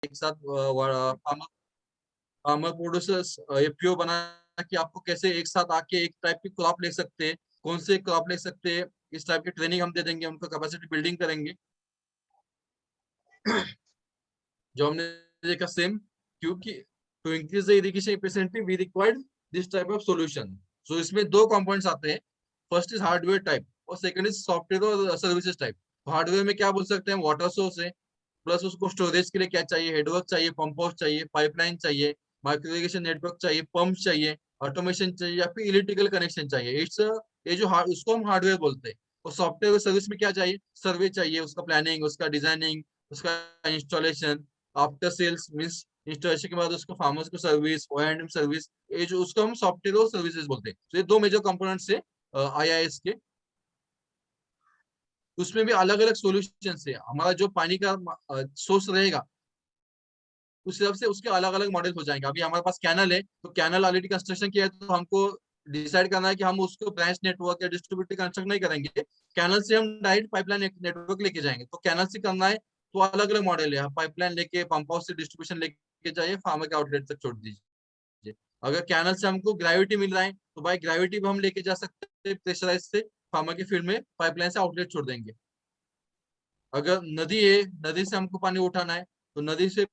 एक साथ farmer farmer producers FPO बना कि आपको कैसे एक साथ आके एक टाइप की क्रॉप ले सकते हैं, कौन से क्रॉप ले सकते हैं, इस टाइप की ट्रेनिंग हम दे देंगे, उनको कैपेसिटी बिल्डिंग करेंगे। जो हमने देखा सेम, क्योंकि to increase the irrigation efficiency we required this type of solution. So इसमें दो कंपोनेंट्स आते हैं, फर्स्ट इज हार्डवेयर टाइप और सेकंड इज सॉफ्टवेयर और सर्विसेज टाइप। हार्डवेयर में क्या बोल सकते हैं, वाटर सोर्स है, प्लस उसको स्टोरेज के लिए क्या चाहिए, हेडवर्क चाहिए, पंप हाउस चाहिए, पाइपलाइन चाहिए, माइक्रो इरिगेशन नेटवर्क चाहिए, पंप चाहिए, ऑटोमेशन चाहिए, या फिर इलेक्ट्रिकल कनेक्शन चाहिए। इट्स ये जो उसको हम हार्डवेयर बोलते हैं। और सॉफ्टवेयर और सर्विस में क्या चाहिए, सर्वे चाहिए, उसका प्लानिंग, उसका डिजाइनिंग, उसका installation, after sales means installation के बाद उसको फार्मर्स को सर्विस, O&M सर्विस, ये जो उसको हम सॉफ्टवेयर और सर्विसेज बोलते हैं। तो ये दो मेजर कंपोनेंट्स है IIS के। उसमें भी अलग अलग सॉल्यूशन है। हमारा जो पानी का सोर्स रहेगा उस हिसाब से उसके अलग अलग मॉडल हो जाएंगे। अभी हमारे पास कैनल है, तो कैनल ऑलरेडी कंस्ट्रक्शन किया है, तो हमको डिसाइड करना है कि हम उसको ब्रांच नेटवर्क या डिस्ट्रीब्यूटर कंस्ट्रक्ट नहीं करेंगे, कैनल से हम डायरेक्ट पाइपलाइन नेटवर्क लेके जाएंगे। तो कैनल से करना है तो अलग अलग मॉडल है, पाइपलाइन लेके पंप हाउस से डिस्ट्रीब्यूशन लेके जाइए, फार्मर के आउटलेट तक छोड़ दीजिए। अगर कैनल से हमको ग्रेविटी मिल रहा है तो भाई ग्रेविटी भी हम लेके जा सकते हैं, प्रेशराइज से फार्मर के फील्ड में पाइपलाइन से आउटलेट छोड़ देंगे। अगर नदी है, नदी से हमको पानी उठाना है तो नदी से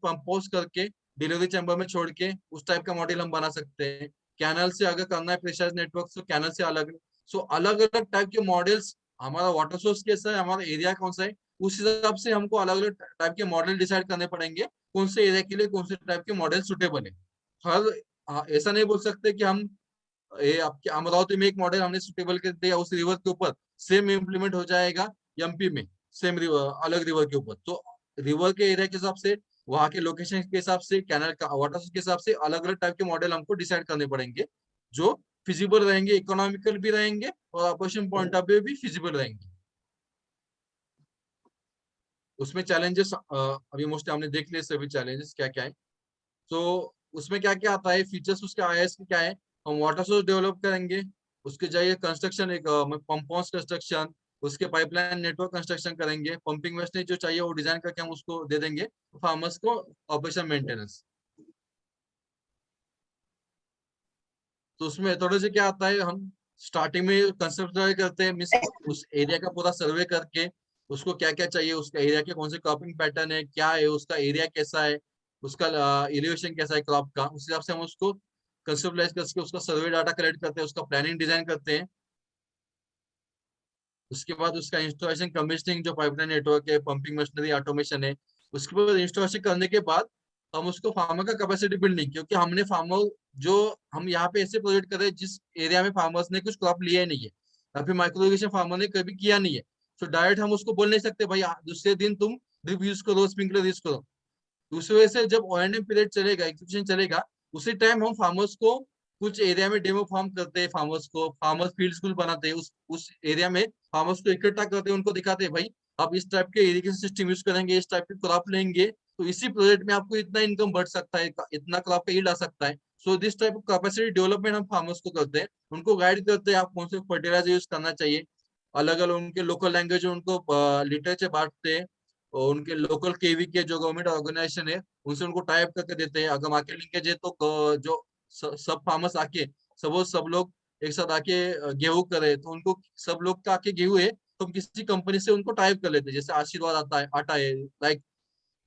पंपोज करके डिलीवरी चैम्बर में छोड़ के उस टाइप का मॉडल हम बना सकते हैं। कैनल से अगर करना है प्रेशराइज नेटवर्क तो कैनल से अलग। सो अलग अलग टाइप के मॉडल्स, हमारा वाटर सोर्स कैसा है, हमारा एरिया कौन सा है, उस हिसाब से हमको अलग अलग टाइप के मॉडल डिसाइड करने पड़ेंगे, कौन से एरिया के लिए कौन से टाइप के मॉडल सुटेबल है। हर ऐसा नहीं बोल सकते कि हम ये आपके अमरावती में एक मॉडल हमने सुटेबल कर दिया उस रिवर के ऊपर, सेम इम्प्लीमेंट हो जाएगा एमपी में, सेम रिवर अलग रिवर के ऊपर। तो रिवर के एरिया के हिसाब से, वहां के लोकेशन के हिसाब से, कैनल का वाटर के हिसाब से अलग अलग टाइप के मॉडल हमको डिसाइड करने पड़ेंगे, जो फिजिबल रहेंगे, इकोनॉमिकल भी रहेंगे और ऑपरेशन पॉइंट ऑफ व्यू भी फिजिबल रहेंगे। उसमें चैलेंजेस अभी मोस्टली हमने देख लिए सभी चैलेंजेस क्या क्या है। तो उसमें क्या क्या आता है, फीचर्स उसके आईएएस के क्या है, हम वाटर सोर्स डेवलप करेंगे, उसके जाइए कंस्ट्रक्शन, एक पंप हाउस कंस्ट्रक्शन, उसके पाइपलाइन नेटवर्क कंस्ट्रक्शन करेंगे, पंपिंग मशीनरी जो चाहिए वो डिजाइन करके हम उसको दे देंगे फार्मर्स को, ऑपरेशन मेंटेनेंस। तो उसमें थोड़े से क्या आता है, हम स्टार्टिंग में कंसेप्ट करते हैं, मीन्स उस एरिया का पूरा सर्वे करके उसको क्या क्या चाहिए, उसका एरिया के कौन से क्रॉपिंग पैटर्न है, क्या है उसका एरिया, कैसा है उसका एलिवेशन, कैसा है क्रॉप का, उस हिसाब से हम उसको कंसेप्टलाइज करके उसका सर्वे डाटा कलेक्ट करते हैं, उसका प्लानिंग डिजाइन करते हैं। उसके बाद उसका इंस्टॉलेशन कमीशनिंग, जो पाइपलाइन नेटवर्क है, पंपिंग मशीनरी, ऑटोमेशन है। उसके बाद इंस्टॉलेशन करने के बाद हम उसको फार्मर का कैपेसिटी बिल्डिंग, क्योंकि हमने फार्मर जो हम यहाँ पे ऐसे प्रोजेक्ट कर रहे हैं जिस एरिया में फार्मर्स ने कुछ क्रॉप लिया ही नहीं है, या फिर माइक्रो इरिगेशन फार्मर ने कभी किया नहीं है, तो डायरेक्ट हम उसको बोल नहीं सकते भाई दूसरे दिन तुम ड्रिप यूज करो, स्प्रिंकलर यूज करो। दूसरी वजह से जब O&M पीरियड चलेगा, एग्जीक्यूशन चलेगा, उसी टाइम हम फार्मर्स को कुछ एरिया में डेमो फार्म करते हैं, फार्मर्स को फार्मर्स फील्ड स्कूल बनाते हैं, उस एरिया में फार्मर्स को इकट्ठा करते हैं, उनको दिखाते हैं भाई आप इस टाइप के इरिगेशन सिस्टम यूज करेंगे, इस टाइप के क्रॉप लेंगे तो इसी प्रोजेक्ट में आपको इतना इनकम बढ़ सकता है, इतना क्रॉप का यील्ड आ सकता है। So this type of capacity development हम फार्मर्स को करते हैं, उनको गाइड करते हैं आप कौन से फर्टिलाइजर यूज करना चाहिए। अलग अलग उनके लोकल लैंग्वेज उनको लिटरेचर बांटते हैं, और उनके लोकल केवी के जो गवर्नमेंट ऑर्गेनाइजेशन है उनसे उनको टाइप करके देते हैं। अगर मार्केट लिंकेज है तो जो सब फार्मर्स आके सब लोग एक साथ आके गेहूं करे, तो उनको सब लोग का आके गेहूं है तो हम किसी कंपनी से उनको टाइप कर लेते हैं, जैसे आशीर्वाद आता है, आटा है, लाइक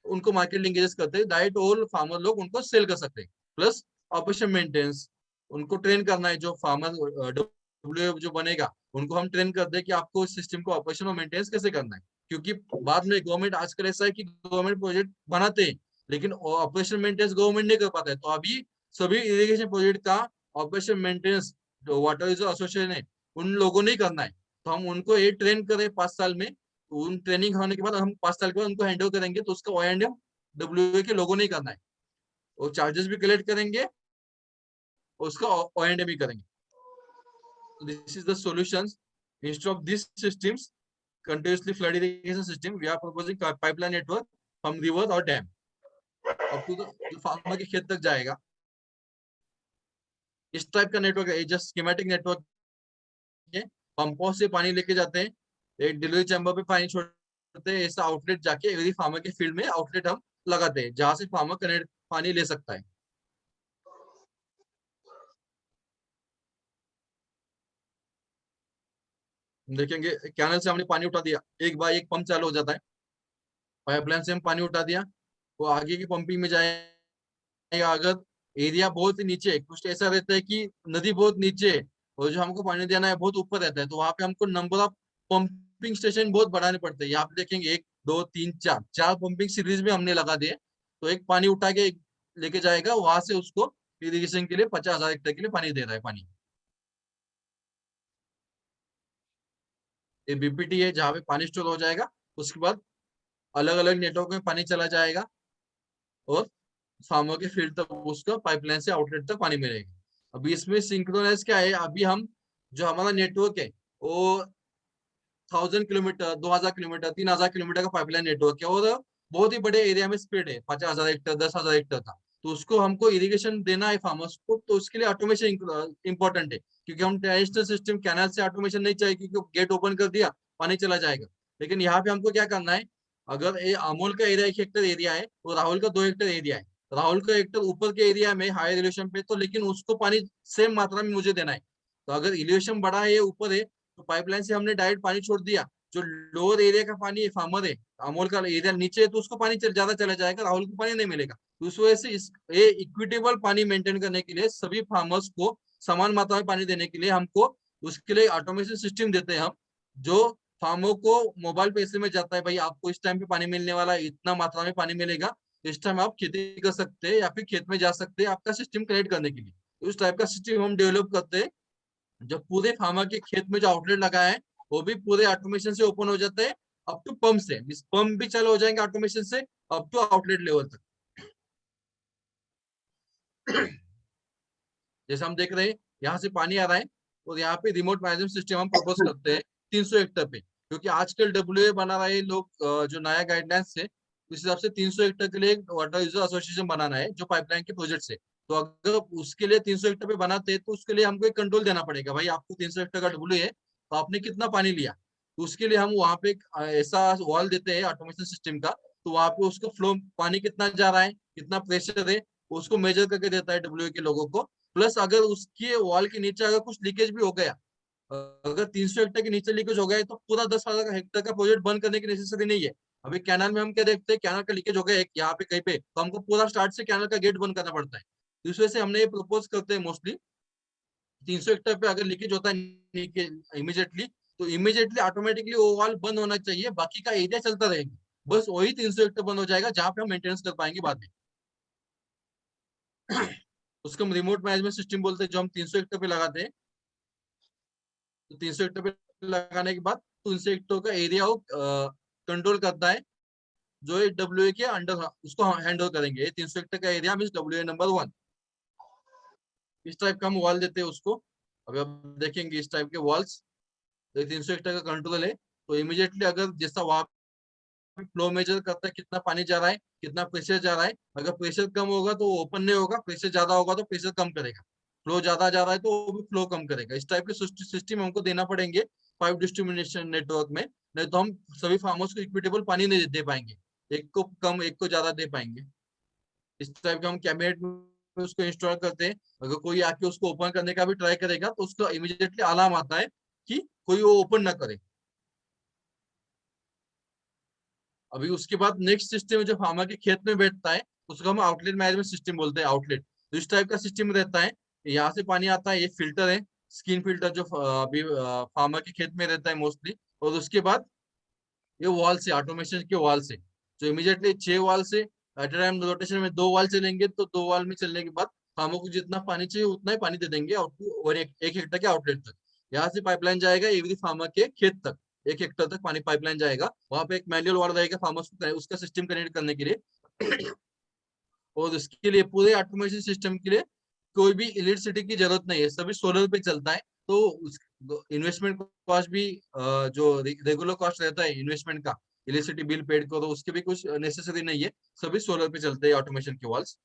उनको मार्केट लिंकेजेस करते हैं, डायरेक्ट ऑल फार्मर लोग उनको सेल कर सकते हैं। प्लस ऑपरेशन मेंटेनेंस, उनको ट्रेन करना है, जो फार्मर डब्ल्यू जो बनेगा उनको हम ट्रेन कर दे कि आपको इस सिस्टम को ऑपरेशन और मेंटेनेंस कैसे करना है। क्योंकि बाद में गवर्नमेंट आजकल ऐसा है कि गवर्नमेंट प्रोजेक्ट बनाते हैं लेकिन ऑपरेशन मेंटेनेंस गवर्नमेंट नहीं कर पाता है, तो अभी सभी इरिगेशन प्रोजेक्ट का ऑपरेशन मेंटेनेंस जो वाटर यूजर एसोसिएशन है उन लोगों ने करना है। तो हम उनको ये ट्रेन करें 5 साल में, तो उन ट्रेनिंग होने के बाद हम 5 साल के बाद उनको हैंड ओवर करेंगे, तो उसका O&M डब्ल्यू के लोगों ने करना है, और चार्जेस भी कलेक्ट करेंगे और उसका O&M भी करेंगे। This is the solutions. Instead of this systems continuously flood irrigation system, we are proposing pipeline network from river or dam up to the farmer के खेत तक जाएगा। इस टाइप का नेटवर्क है, जस्ट स्कीमेटिक नेटवर्क है। पंपों से पानी लेके जाते हैं, एक डिलीवरी चैम्बर पे पानी छोड़ते हैं, ऐसा आउटलेट जाके एवरी फार्मर के फील्ड में आउटलेट हम लगाते हैं जहां से फार्मर कनेक्ट पानी ले सकता है। देखेंगे कैनल से हमने पानी उठा दिया, एक बार एक पंप चालू हो जाता है, पाइपलाइन से हम पानी उठा दिया, वो आगे की पंपिंग में जाएगा। अगर एरिया बहुत ही नीचे है, कुछ ऐसा रहता है कि नदी बहुत नीचे है और जो हमको पानी देना है बहुत ऊपर रहता है, तो वहां पे हमको नंबर ऑफ पंपिंग स्टेशन बहुत बढ़ाने पड़ते हैं। यहाँ पे देखेंगे एक दो तीन चार, चार पंपिंग सीरीज में हमने लगा दिए, तो एक पानी उठा के लेके जाएगा, वहां से उसको इरिगेशन के लिए 50,000 हेक्टेयर के लिए पानी दे रहा है पानी। ये बीपीटी है जहाँ पे पानी स्टोर हो जाएगा, उसके बाद अलग अलग नेटवर्क में पानी चला जाएगा और फार्मर के फील्ड तक उसका पाइपलाइन से आउटलेट तक पानी मिलेगा। अभी इसमें सिंक्रोनाइज क्या है, अभी हम जो हमारा नेटवर्क है वो 1,000 किलोमीटर, 2,000 किलोमीटर, 3,000 किलोमीटर का पाइपलाइन नेटवर्क है और बहुत ही बड़े एरिया में स्प्रेड है, 50,000 हेक्टेयर, 10,000 हेक्टेयर का। तो उसको हमको इरिगेशन देना है फार्मर्स को, तो उसके लिए ऑटोमेशन इंपॉर्टेंट है, क्योंकि हम ट्रेडिशनल सिस्टम कैनाल से ऑटोमेशन नहीं चाहिए, क्योंकि गेट ओपन कर दिया पानी चला जाएगा। लेकिन यहाँ पे हमको क्या करना है, अगर ये अमोल का एरिया 1 हेक्टेयर एरिया है और राहुल का 2 हेक्टेयर एरिया है, राहुल का हेक्टेयर ऊपर के एरिया में हाई एलिवेशन पे, तो लेकिन उसको पानी सेम मात्रा में मुझे देना है। तो अगर एलिवेशन बड़ा है, ऊपर है, तो पाइपलाइन से हमने डायरेक्ट पानी छोड़ दिया, जो लोअर एरिया का पानी है फार्मर है, अमोल का एरिया नीचे है, तो उसको पानी ज्यादा चला जाएगा, राहुल को पानी नहीं मिलेगा। तो उस वजह से ये इक्विटेबल पानी मेंटेन करने के लिए, सभी फार्मर्स को समान मात्रा में पानी देने के लिए हमको उसके लिए ऑटोमेशन सिस्टम देते हैं हम, जो फार्मर को मोबाइल पे ऐसे में जाता है, भाई आपको इस टाइम पे पानी मिलने वाला है, इतना मात्रा में पानी मिलेगा, इस टाइम आप खेती कर सकते हैं या फिर खेत में जा सकते हैं आपका सिस्टम कनेक्ट करने के लिए। तो उस टाइप का सिस्टम हम डेवलप करते हैं, जब पूरे फार्मर के खेत में जो आउटलेट लगा है वो भी पूरे ऑटोमेशन से ओपन हो जाता है, अप टू पंप से, पंप भी चालू हो जाएंगे ऑटोमेशन से अप टू आउटलेट लेवल तक। जैसे हम देख रहे हैं यहाँ से पानी आ रहा है और यहाँ पे रिमोट मैनेजमेंट सिस्टम हम प्रपोज करते हैं 300 हेक्टेयर पे, क्योंकि आजकल डब्ल्यूए बना रहे हैं लोग, जो नया गाइडलाइंस है उस हिसाब से 300 हेक्टेयर के लिए एक वाटर यूजर एसोसिएशन बनाना है जो पाइपलाइन के प्रोजेक्ट से। तो अगर उसके लिए 300 हेक्टेयर पे बनाते हैं, तो उसके लिए हमको एक कंट्रोल देना पड़ेगा, भाई आपको 300 हेक्टेयर का डब्ल्यू है, तो आपने कितना पानी लिया। तो उसके लिए हम वहाँ पे एक ऐसा वॉल देते हैं ऑटोमेशन सिस्टम का, तो वहाँ पे उसको फ्लो पानी कितना जा रहा है, कितना प्रेशर है, उसको मेजर करके देता है डब्ल्यू के लोगों को। प्लस अगर उसके वॉल के नीचे अगर कुछ लीकेज भी हो गया, अगर 300 हेक्टेयर के नीचे लीकेज हो गया है, तो पूरा 10,000 हेक्टेयर का प्रोजेक्ट बंद करने की नेसेसरी नहीं है। अभी कैनाल में हम क्या देखते हैं, कैनाल का लीकेज हो गया है यहाँ पे कहीं पे, तो हमको पूरा स्टार्ट से कैनाल का गेट बंद करना पड़ता है। तो इस वजह से हमने ये प्रपोज करते हैं मोस्टली 300 हेक्टेयर पे अगर लीकेज होता है इमीडिएटली, तो इमीडिएटली ऑटोमेटिकली वो वॉल बंद होना चाहिए, बाकी का एरिया चलता रहेगा, बस वही 300 हेक्टेयर बंद हो जाएगा जहाँ पे हम मेंटेनेंस कर पाएंगे बाद में। उसको हम रिमोट मैनेजमेंट सिस्टम बोलते हैं, जो हम 300 हेक्टेयर पे लगाते हैं। तो 300 हेक्टेयर पे लगाने के बाद 300 हेक्टेयर का एरिया वो कंट्रोल करता है, जो डब्ल्यू ए के अंडर उसको हैंडल करेंगे। 300 हेक्टेयर का एरिया मीन WA नंबर 1, इस टाइप का हम वॉल देते हैं उसको। अभी आप देखेंगे इस टाइप के वॉल्स, तो 300 हेक्टेयर का कंट्रोल है, तो इमीडिएटली अगर जैसा वहां पे फ्लो मेजर करता है कितना पानी जा रहा है, कितना प्रेशर जा रहा है, अगर प्रेशर कम होगा तो वो ओपन नहीं होगा, प्रेशर ज्यादा होगा तो प्रेशर कम करेगा, फ्लो ज्यादा जा रहा है तो वो भी फ्लो कम करेगा। इस टाइप के सिस्टम हमको देना पड़ेंगे पाइप डिस्ट्रीब्यूशन नेटवर्क में, नहीं तो हम सभी फार्मर्स को इक्विटेबल पानी नहीं दे पाएंगे, एक को कम एक को ज्यादा दे पाएंगे। इस टाइप का हम कैबिनेट में उसको इंस्टॉल करते हैं, अगर कोई आके उसको ओपन करने का भी ट्राई करेगा तो उसको इमीडिएटली अलार्म आता है कि कोई वो ओपन ना करे। अभी उसके बाद नेक्स्ट सिस्टम जो फार्मर के खेत में बैठता है उसको हम आउटलेट मैनेजमेंट सिस्टम बोलते हैं, आउटलेट। तो इस टाइप का सिस्टम रहता है, यहाँ से पानी आता है, ये फिल्टर है, स्किन फिल्टर, जो अभी फार्मर के खेत में रहता है मोस्टली। और उसके बाद ये वॉल से, ऑटोमेशन के वॉल से, जो इमीडिएटली 6 वॉल से एट ए टाइम रोटेशन में 2 वॉल चलेंगे, तो 2 वॉल में चलने के बाद फार्मर को जितना पानी चाहिए उतना ही पानी दे देंगे और एक हेक्टर के आउटलेट तक। यहाँ से पाइपलाइन जाएगा एवरी फार्मर के खेत तक, 1 हेक्टर तक पानी पाइपलाइन जाएगा, वहां पे एक मैनुअल वाला रहेगा फार्मर्स को उसका सिस्टम कनेक्ट करने के लिए। और उसके लिए पूरे ऑटोमेशन सिस्टम के लिए कोई भी इलेक्ट्रिसिटी की जरूरत नहीं है, सभी सोलर पे चलता है। तो उस इन्वेस्टमेंट कॉस्ट भी जो रेगुलर कॉस्ट रहता है इन्वेस्टमेंट का, इलेक्ट्रिसिटी बिल पेड करो, उसके भी कुछ नेसेसरी नहीं है, सभी सोलर पे चलते हैं ऑटोमेशन के वॉल्स।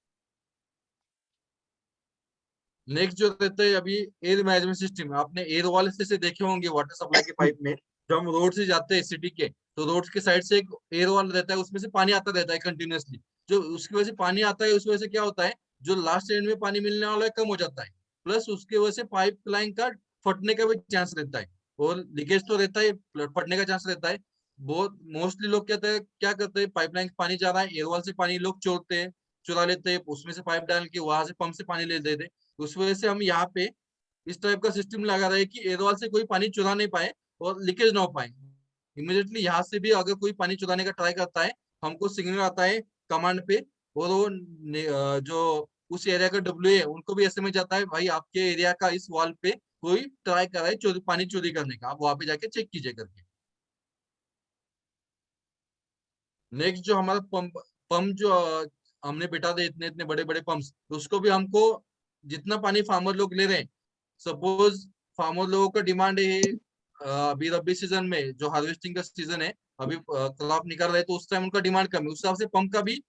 नेक्स्ट जो रहता है अभी एयर मैनेजमेंट सिस्टम, आपने एयर वॉल से देखे होंगे वाटर सप्लाई के पाइप में, जो हम रोड से जाते हैं सिटी के, तो रोड के साइड से एक एयर वॉल रहता है, उसमें से पानी आता रहता है कंटिन्यूअसली, जो उसकी वजह से पानी आता है, उस वजह से क्या होता है, जो लास्ट एंड में पानी मिलने वाला है कम हो जाता है, प्लस उसकी वजह से पाइपलाइन का फटने का भी चांस रहता है, और लीकेज तो रहता है, फटने का चांस रहता है। बहुत मोस्टली लोग क्या करते हैं, पाइपलाइन पानी जा रहा है, एयरवाल से पानी लोग चोरते हैं, चुरा लेते हैं, उसमें से पाइप डाल के वहां से पंप से पानी ले लेते हैं। उस वजह से हम यहाँ पे इस टाइप का सिस्टम लगा रहे हैं कि एयरवाल से कोई पानी चुरा नहीं पाए और लीकेज ना हो पाए। इमिडिएटली यहाँ से भी अगर कोई पानी चुराने का ट्राई करता है, हमको सिग्नल आता है कमांड पे, और वो जो उस एरिया का डब्ल्यू है उनको भी एसएमएस जाता है, भाई आपके एरिया का इस वॉल पे कोई ट्राई कर रहा है पानी चोरी करने का, आप वहां पे जाके चेक कीजिए करके। नेक्स्ट जो हमारा पंप पंप जो हमने बिठा दे इतने इतने बड़े बड़े पंप्स, तो उसको भी हमको जितना पानी फार्मर लोग ले रहे हैं, सपोज फार्मर लोगों का डिमांड है अभी रबी सीजन में जो हार्वेस्टिंग का सीजन है, अभी क्रॉप निकल रहे हैं, तो उस टाइम उनका डिमांड कम है, उस हिसाब से पंप का भी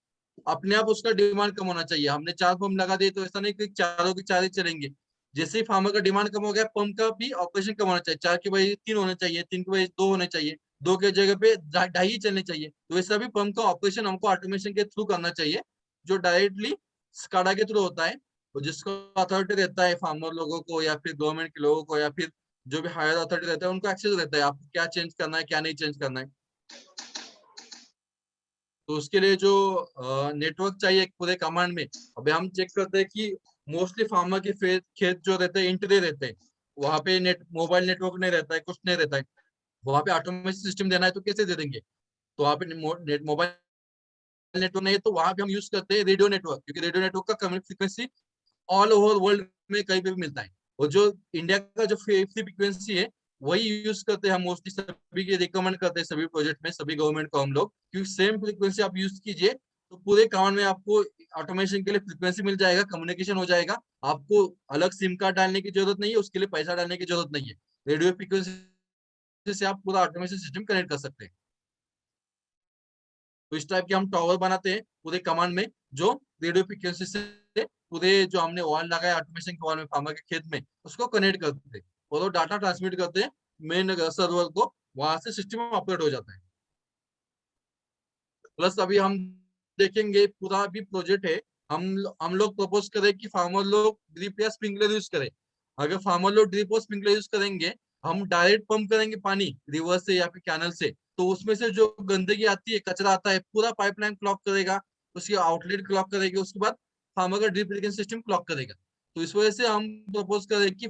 अपने आप उसका डिमांड कम होना चाहिए। हमने 4 पंप लगा दिए तो ऐसा नहीं कि चारों के चार ही चलेंगे। जैसे ही फार्मर का डिमांड कम हो गया, पंप का भी ऑपरेशन कम होना चाहिए, 4 की बजाय 3 होने चाहिए, 3 की बजाय 2 होने चाहिए, 2 के जगह पे ढाई ही चलने चाहिए। तो वैसा भी पंप का ऑपरेशन हमको ऑटोमेशन के थ्रू करना चाहिए, जो डायरेक्टली स्काडा के थ्रू होता है, तो जिसको अथॉरिटी रहता है फार्मर लोगों को या फिर गवर्नमेंट के लोगों को या फिर जो भी हायर अथॉरिटी रहता है उनको एक्सेस रहता है, आपको क्या चेंज करना है क्या नहीं चेंज करना है। तो उसके लिए जो नेटवर्क चाहिए पूरे कमांड में, अभी हम चेक करते हैं कि मोस्टली फार्मर के खेत जो रहते हैं इंटीरियर रहते हैं, वहां पे मोबाइल नेटवर्क नहीं रहता है, कुछ नहीं रहता है, वहां पे ऑटोमेशन सिस्टम देना है तो कैसे दे देंगे। तो वहां पे मोबाइल नेटवर्क नहीं है, तो वहां पे हम यूज करते हैं रेडियो नेटवर्क, क्योंकि रेडियो नेटवर्क का फ्रीक्वेंसी ऑल ओवर वर्ल्ड में कहीं पे भी मिलता है, और जो इंडिया का जो फ्रीक्वेंसी है वही यूज करते हैं हम मोस्टली, सभी के रिकमेंड करते हैं सभी प्रोजेक्ट में, सभी गवर्नमेंट को हम लोग, क्योंकि सेम फ्रीक्वेंसी आप यूज कीजिए तो पूरे काम में आपको ऑटोमेशन के लिए फ्रीक्वेंसी मिल जाएगा, कम्युनिकेशन हो जाएगा, आपको अलग सिम कार्ड डालने की जरूरत नहीं है, उसके लिए पैसा डालने की जरूरत नहीं है। रेडियो फ्रीक्वेंसी से आप पूरा ऑटोमेशन सिस्टम कनेक्ट कर सकते हैं। तो इस टाइप के हम टावर बनाते हैं पूरे कमांड में, जो रेडियो फ्रीक्वेंसी से पूरे जो हमने वॉल लगाया ऑटोमेशन के वॉल में फार्मर के खेत में, उसको कनेक्ट करते हैं, और वो डाटा ट्रांसमिट करते हैं मेन सर्वर को, वहां से सिस्टम ऑपरेट हो जाता है। प्लस अभी हम देखेंगे पूरा भी प्रोजेक्ट है, हम लोग प्रपोज करें कि फार्मर लोग ड्रिप या स्प्रिंकलर यूज करें। अगर फार्मर लोग ड्रिप और स्प्रिंकलर यूज करेंगे, हम डायरेक्ट पंप करेंगे पानी रिवर से या फिर कैनल से, तो उसमें से जो गंदगी आती है, कचरा आता है, पूरा पाइपलाइन क्लॉग करेगा, उसकी आउटलेट क्लॉग करेगी, उसके बाद फार्मर का ड्रिप इरिगेशन सिस्टम क्लॉग करेगा। तो इस वजह से हम प्रपोज करें कि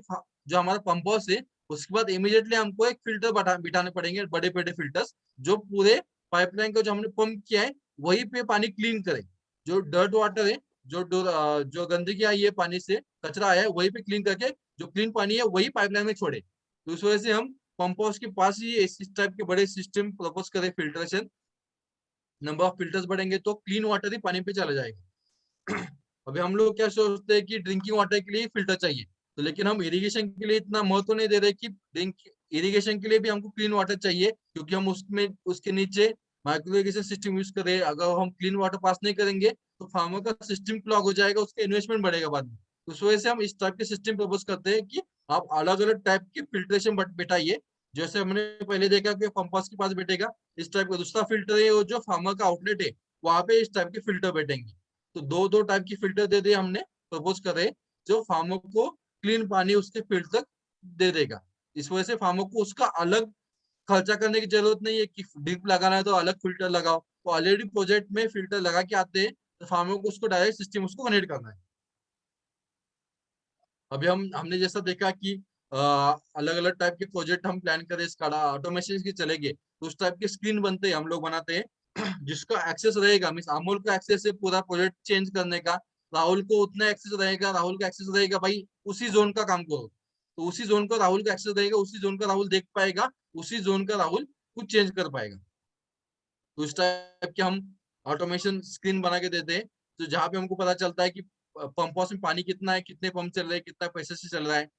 जो हमारा पंप हाउस है, उसके बाद इमीडिएटली हमको एक फिल्टर बिठाने पड़ेंगे, बड़े बड़े फिल्टर्स, जो पूरे पाइपलाइन को जो हमने पंप किया है वही पे पानी क्लीन करे, जो डर्ट वाटर है, जो गंदगी आई है पानी से, कचरा आया है, वही पे क्लीन करके जो क्लीन पानी है वही पाइपलाइन में छोड़े। तो इस वजह से हम पंप हाउस के पास ही इस टाइप के बड़े सिस्टम प्रपोज करें, फिल्ट्रेशन, नंबर ऑफ फिल्टर्स बढ़ेंगे तो क्लीन वाटर ही पानी पे चला जाएगा। अभी हम लोग क्या सोचते हैं कि ड्रिंकिंग वाटर के लिए फिल्टर चाहिए, तो लेकिन हम इरिगेशन के लिए इतना महत्व नहीं दे रहे कि ड्रिंक इरिगेशन के लिए भी हमको क्लीन वाटर चाहिए, क्योंकि हम उसमें उसके नीचे माइक्रो इरिगेशन सिस्टम यूज करें, अगर हम क्लीन वाटर पास नहीं करेंगे तो फार्मर का सिस्टम क्लॉग हो जाएगा, उसका इन्वेस्टमेंट बढ़ेगा बाद में। तो उस वजह से हम इस टाइप के सिस्टम प्रपोज करते हैं कि आप अलग अलग टाइप के फिल्ट्रेशन बिठाइए, जैसे हमने पहले देखा कि पंपास के पास बैठेगा इस टाइप का दूसरा फिल्टर है, और जो फार्मर का आउटलेट है वहां पे इस टाइप के फिल्टर बैठेंगे। तो दो दो टाइप की फिल्टर दे दिए हमने, प्रपोज करे, जो फार्मर को क्लीन पानी उसके फील्ड तक दे देगा। इस वजह से फार्मर को उसका अलग खर्चा करने की जरूरत नहीं है कि ड्रिप लगाना है तो अलग फिल्टर लगाओ, तो ऑलरेडी प्रोजेक्ट में फिल्टर लगा के आते हैं, तो फार्मर को उसको डायरेक्ट सिस्टम उसको कनेक्ट करना है। अभी हमने जैसा देखा कि अलग अलग टाइप के प्रोजेक्ट हम प्लान करें, स्काडा ऑटोमेशन की चलेंगे, तो उस टाइप के स्क्रीन बनते हैं, हम लोग बनाते हैं, जिसका एक्सेस रहेगा, मीन अमोल का एक्सेस है पूरा प्रोजेक्ट चेंज करने का, राहुल को उतना एक्सेस रहेगा, राहुल का एक्सेस रहेगा भाई उसी जोन का काम करो, तो उसी जोन का राहुल का एक्सेस रहेगा, उसी जोन का राहुल देख पाएगा, उसी जोन का राहुल कुछ चेंज कर पाएगा। तो इस टाइप के हम ऑटोमेशन स्क्रीन बना के देते हैं, तो जहाँ पे हमको पता चलता है कि पंप हाउस में पानी कितना है, कितने पंप चल रहे हैं, कितना पैसे से चल रहा है।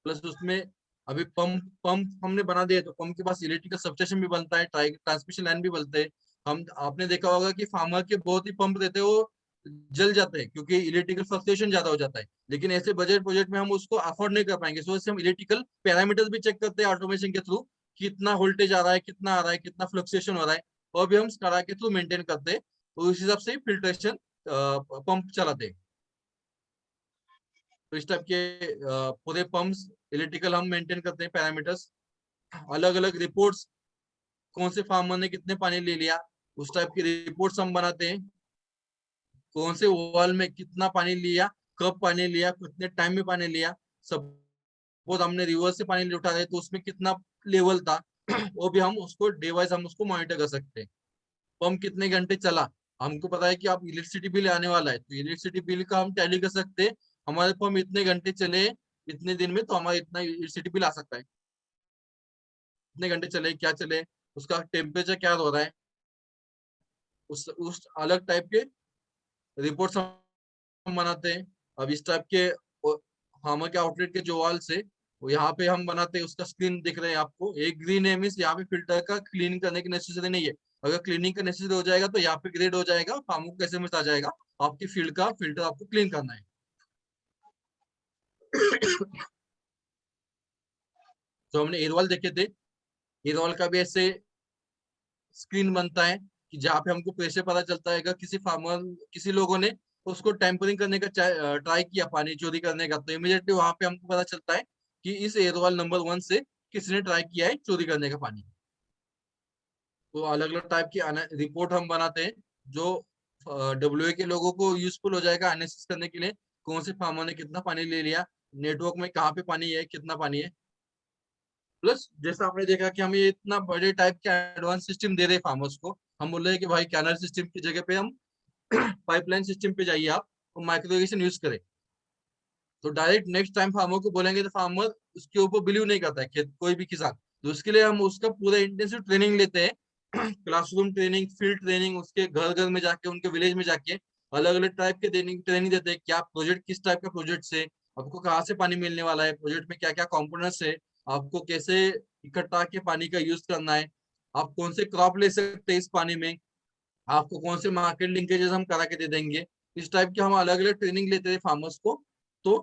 प्लस उसमें अभी पंप पंप हमने बना दिया, तो पंप के पास इलेक्ट्रिकल सबस्टेशन भी बनता है, ट्रांसमिशन लाइन भी बनते हैं। हम आपने देखा होगा कि फार्मर के बहुत ही पंप रहते हैं वो जल जाते हैं, क्योंकि इलेक्ट्रिकल फ्लक्चुएशन ज्यादा हो जाता है, लेकिन ऐसे बजट प्रोजेक्ट में हम उसको अफोर्ड नहीं कर पाएंगे, सो इससे हम इलेक्ट्रिकल पैरामीटर्स भी चेक करते हैं ऑटोमेशन के थ्रू, कितना वोल्टेज आ रहा है, कितना आ रहा है, कितना फ्लक्चुएशन हो रहा है, और भी हम SCADA के थ्रू मेंटेन करते हैं, तो उस हिसाब से फिल्ट्रेशन पंप चलाते हैं। तो इस टाइप के पूरे पंप्स इलेक्ट्रिकल हम मेंटेन करते हैं, पैरामीटर्स, अलग अलग रिपोर्ट्स, कौन से फार्मर ने कितने पानी ले लिया उस टाइप की रिपोर्ट्स हम बनाते हैं। कौन से वॉल में कितना पानी लिया, कब पानी लिया, कितने टाइम में पानी लिया, सपोज हमने रिवर से पानी उठा रहे तो उसमें कितना लेवल था वो भी हम उसको डे वाइज हम उसको मॉनिटर कर सकते हैं। पंप कितने घंटे चला, हमको पता है कि आप इलेक्ट्रिसिटी बिल आने वाला है, तो इलेक्ट्रिसिटी बिल का हम टैली कर सकते हैं। हमारे पंप इतने घंटे चले इतने दिन में, तो हमारा इतना इलेक्ट्रिसिटी बिल आ सकता है। इतने घंटे चले, क्या चले, उसका टेम्परेचर क्या हो रहा है, उस अलग टाइप के रिपोर्ट्स हम बनाते हैं। अब इस टाइप के फार्मर के आउटलेट के जो वॉल से वो यहाँ पे हम बनाते हैं, उसका स्क्रीन दिख रहे हैं आपको, एक ग्रीन है, मीन्स यहाँ पे फिल्टर का क्लीनिंग करने की नेसेसिटी नहीं है। अगर क्लीनिंग का नेसेसिटी हो जाएगा तो यहाँ पे ग्रेड हो जाएगा, फार्मर को कैसे आ जाएगा, आपकी फील्ड का फिल्टर आपको क्लीन करना है। जो हमने एयरवॉल देखे थे, एयरवॉल का भी ऐसे स्क्रीन बनता है कि जहाँ पे हमको कैसे पता चलता है, अगर किसी फार्मर, किसी लोगों ने उसको टेम्परिंग करने का ट्राई किया, पानी चोरी करने का, तो इमीडिएटली वहां पे हमको पता चलता है कि इस एयरवॉल नंबर 1 से किसने ट्राई किया है चोरी करने का पानी। तो अलग अलग टाइप की रिपोर्ट हम बनाते हैं, जो WA के लोगों को यूजफुल हो जाएगा एनालिसिस करने के लिए, कौन से फार्मर ने कितना पानी ले लिया, नेटवर्क में कहाँ पे पानी है, कितना पानी है। प्लस जैसा आपने देखा कि हम ये इतना बड़े टाइप के एडवांस सिस्टम दे रहे हैं फार्मर्स को, हम बोल रहे हैं कि भाई कैनल सिस्टम की जगह पे हम पाइपलाइन सिस्टम पे जाइए आप, और माइक्रो इरिगेशन यूज करें। तो डायरेक्ट नेक्स्ट टाइम फार्मर को बोलेंगे तो फार्मर उसके ऊपर बिलीव नहीं करता है, कोई भी किसान। तो उसके लिए हम उसका पूरा इंटेंसिव ट्रेनिंग लेते हैं, क्लासरूम ट्रेनिंग, फील्ड ट्रेनिंग, उसके घर घर में जाके, उनके विलेज में जाके अलग अलग टाइप के ट्रेनिंग देते हैं। क्या प्रोजेक्ट, किस टाइप का प्रोजेक्ट से आपको कहाँ से पानी मिलने वाला है, प्रोजेक्ट में क्या क्या कॉम्पोनेंट्स है, आपको कैसे इकट्ठा के पानी का यूज करना है, आप कौन से क्रॉप ले सकते हैं इस पानी में, आपको कौन से मार्केट लिंकेजेस हम करा के दे देंगे। इस टाइप के हम अलग अलग ट्रेनिंग लेते हैं फार्मर्स को। तो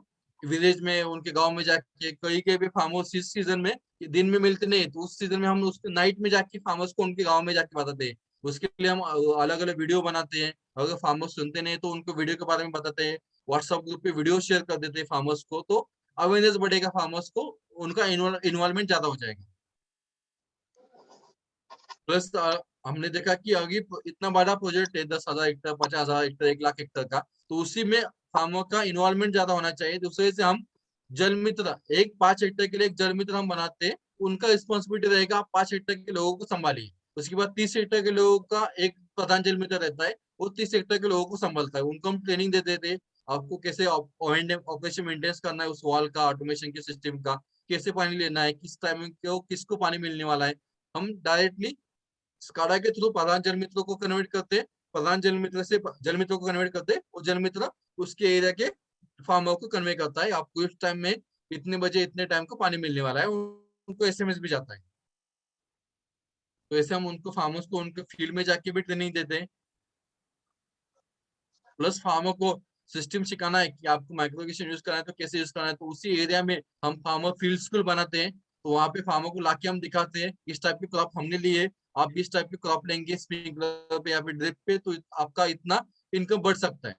विलेज में, उनके गांव में जाके, कई कई भी फार्मर्स इस सीजन में दिन में मिलते नहीं, तो उस सीजन में हम उसके नाइट में जाके फार्मर्स को उनके गाँव में जाके बताते हैं। उसके लिए हम अलग अलग वीडियो बनाते हैं, अगर फार्मर्स सुनते नहीं तो उनको वीडियो के बारे में बताते हैं, व्हाट्सएप ग्रुप पे वीडियो शेयर कर देते हैं फार्मर्स को, तो अवेयरनेस बढ़ेगा फार्मर्स को, उनका इन्वॉल्वमेंट ज्यादा हो जाएगा। प्लस हमने देखा कि अभी इतना बड़ा प्रोजेक्ट है, 10,000 हेक्टर, 50,000 हेक्टर, 1 लाख हेक्टर का, तो उसी में फार्मर का इन्वॉल्वमेंट ज्यादा होना चाहिए। दूसरे से हम जल मित्र, एक 5 हेक्टर के लिए एक जल मित्र हम बनाते हैं, उनका रिस्पॉन्सिबिलिटी रहेगा, आप 5 हेक्टर के लोगों को संभालिए। उसके बाद 30 हेक्टर के लोगों का एक प्रधान जल मित्र रहता है, वो 30 हेक्टर के लोगों को संभालता है, उनको हम ट्रेनिंग देते थे, आपको कैसे ऑपरेशन मेंटेन करना है, उस वॉल का, ऑटोमेशन के सिस्टम का, कैसे पानी लेना है, किस टाइम में क्यों, किसको पानी मिलने वाला है। हम डायरेक्टली स्काडा के थ्रू प्रधान जल मित्रों को कन्वर्ट करते हैं, प्रधान जल मित्र से जल मित्रों को कन्वर्ट करते हैं, और जल मित्र उसके एरिया के फार्मर को कन्वे करता है, आपको इस टाइम में इतने बजे इतने टाइम को पानी मिलने वाला है, उनको SMS भी जाता है। तो ऐसे हम उनको, फार्मर्स को उनके फील्ड में जाके भी ट्रेनिंग देते हैं। प्लस फार्मर को सिस्टम सिखाना है कि आपको माइक्रो इरिगेशन यूज करना है तो कैसे यूज करना है, तो उसी एरिया में हम फार्मर फील्ड स्कूल बनाते हैं, तो वहाँ पे फार्मर को लाके हम दिखाते हैं इस टाइप के क्रॉप हमने लिए, आप भी इस टाइप के क्रॉप लेंगे स्प्रिंकलर पे या फिर ड्रिप पे, तो आपका इतना इनकम बढ़ सकता है।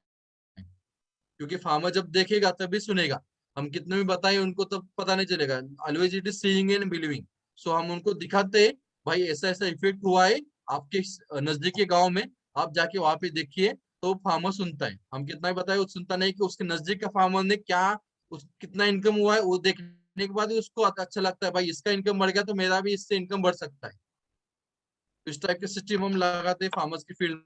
क्योंकि फार्मर जब देखेगा तभी सुनेगा, हम कितने भी बताएं उनको तब पता नहीं चलेगा। Always it is seeing and believing. So हम उनको दिखाते हैं, भाई ऐसा ऐसा इफेक्ट हुआ है आपके नजदीकी गांव में, आप जाके वहां पे देखिए, तो फार्मर सुनता है। हम कितना भी बताए वो सुनता नहीं, कि उसके नजदीक का फार्मर ने क्या, कितना इनकम हुआ है, वो देखने के बाद ही उसको अच्छा लगता है, भाई इसका इनकम बढ़ गया तो मेरा भी इससे इनकम बढ़ सकता है। तो इस टाइप के सिस्टम हम लगाते हैं फार्मर्स की फील्ड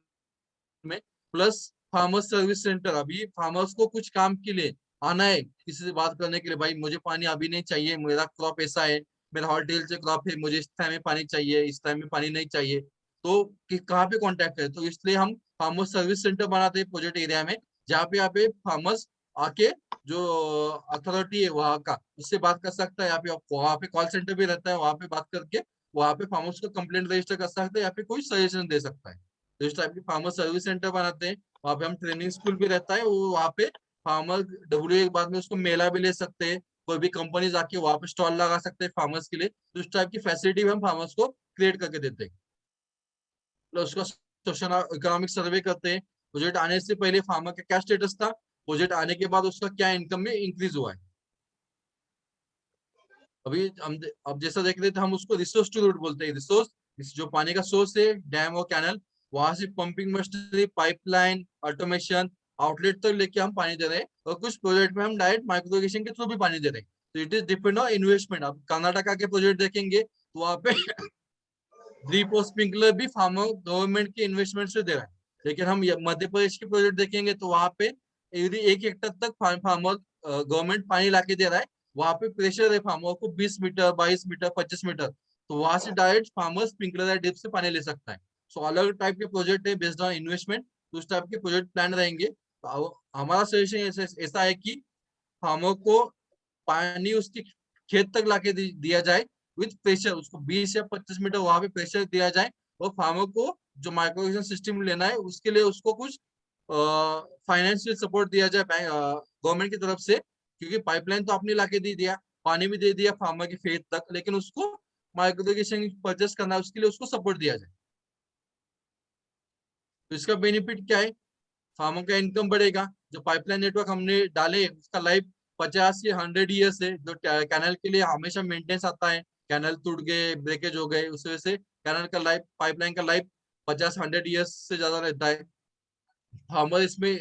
में। प्लस फार्मर्स सर्विस सेंटर, अभी फार्मर्स को कुछ काम के लिए आना है, किसी से बात करने के लिए, भाई मुझे पानी अभी नहीं चाहिए, मेरा क्रॉप ऐसा है, मेरा हॉर्टिकल्चर क्रॉप है, मुझे इस टाइम में पानी चाहिए, इस टाइम में पानी नहीं चाहिए, तो कहाँ पे कांटेक्ट करें। तो इसलिए हम फार्मर्स सर्विस सेंटर बनाते हैं प्रोजेक्ट एरिया में, जहाँ पे यहाँ पे फार्मर्स आके, जो अथॉरिटी है वहाँ का, उससे बात कर सकता है, यहाँ पे वहाँ पे कॉल सेंटर भी रहता है, वहाँ पे बात करके वहाँ पे फार्मर्स को कंप्लेंट रजिस्टर कर सकते हैं, या फिर कोई सजेशन दे सकता है। तो इस टाइप की फार्मर सर्विस सेंटर बनाते हैं, वहाँ पे हम ट्रेनिंग स्कूल भी रहता है, वो वहाँ पे फार्मर WA के बाद में उसको मेला भी ले सकते हैं, कोई भी कंपनी आके वहाँ पे स्टॉल लगा सकते हैं फार्मर्स के लिए। तो इस टाइप की फैसिलिटी भी हम फार्मर्स को क्रिएट करके देते हैं। उसका सोशल इकोनॉमिक सर्वे करते हैं, प्रोजेक्ट आने से पहले फार्मर का क्या स्टेटस था, प्रोजेक्ट आने के बाद उसका क्या इनकम में इंक्रीज हुआ है। अभी हम अब जैसा देख रहे थे, हम उसको रिसोर्स टू रूट बोलते हैं। रिसोर्स जो पानी का सोर्स है, डैम और कैनल, वहां से pumping machinery, pipeline, automation, outlet तक लेके हम पानी दे रहे हैं। और कुछ प्रोजेक्ट में हम डायरेक्ट माइक्रो इरिगेशन के थ्रू भी पानी दे रहे हैं। तो it is depend on investment. आप कर्नाटका के प्रोजेक्ट देखेंगे तो वहाँ पे ड्रिप और स्प्रिंकलर भी फार्मर गवर्नमेंट के इन्वेस्टमेंट से दे रहा है। लेकिन हम मध्य प्रदेश के प्रोजेक्ट देखेंगे तो वहाँ पे यदि 1 हेक्टर तक फार्मर गवर्नमेंट पानी लाके दे रहा है, वहाँ पे प्रेशर है फार्मर को 20 मीटर, 22 मीटर, 25 मीटर, तो वहां से डायरेक्ट फार्मर स्प्रिंकलर या ड्रिप से पानी ले सकता है। सो अलग टाइप के प्रोजेक्ट है बेस्ड ऑन इन्वेस्टमेंट, तो उस टाइप के प्रोजेक्ट प्लान रहेंगे। तो हमारा सजेशन ऐसा है कि फार्मर को पानी उसके खेत तक लाके दिया जाए विथ प्रेशर, उसको 20 या 25 मीटर वहां पे प्रेशर दिया जाए। और फार्मर को जो माइक्रोइरिगेशन सिस्टम लेना है उसके लिए उसको कुछ फाइनेंशियल सपोर्ट दिया जाए गवर्नमेंट की तरफ से, क्योंकि पाइपलाइन तो आपने लाके दे दिया, पानी भी दे दिया फार्मर के खेत तक, लेकिन उसको माइक्रोइरिगेशन परचेस करना है, उसके लिए उसको सपोर्ट दिया जाए। तो इसका बेनिफिट क्या है, फार्मर का इनकम बढ़ेगा। जो पाइपलाइन नेटवर्क हमने डाले उसका लाइफ 50 से 100 ईयर्स है, जो कैनल के लिए हमेशा मेंटेनेंस आता है। कैनल टूट गए, ब्रेकेज हो गए, उस वजह से कैनल का लाइफ, पाइपलाइन का लाइफ 50-100 ईयर्स से ज्यादा रहता है। फार्मर इसमें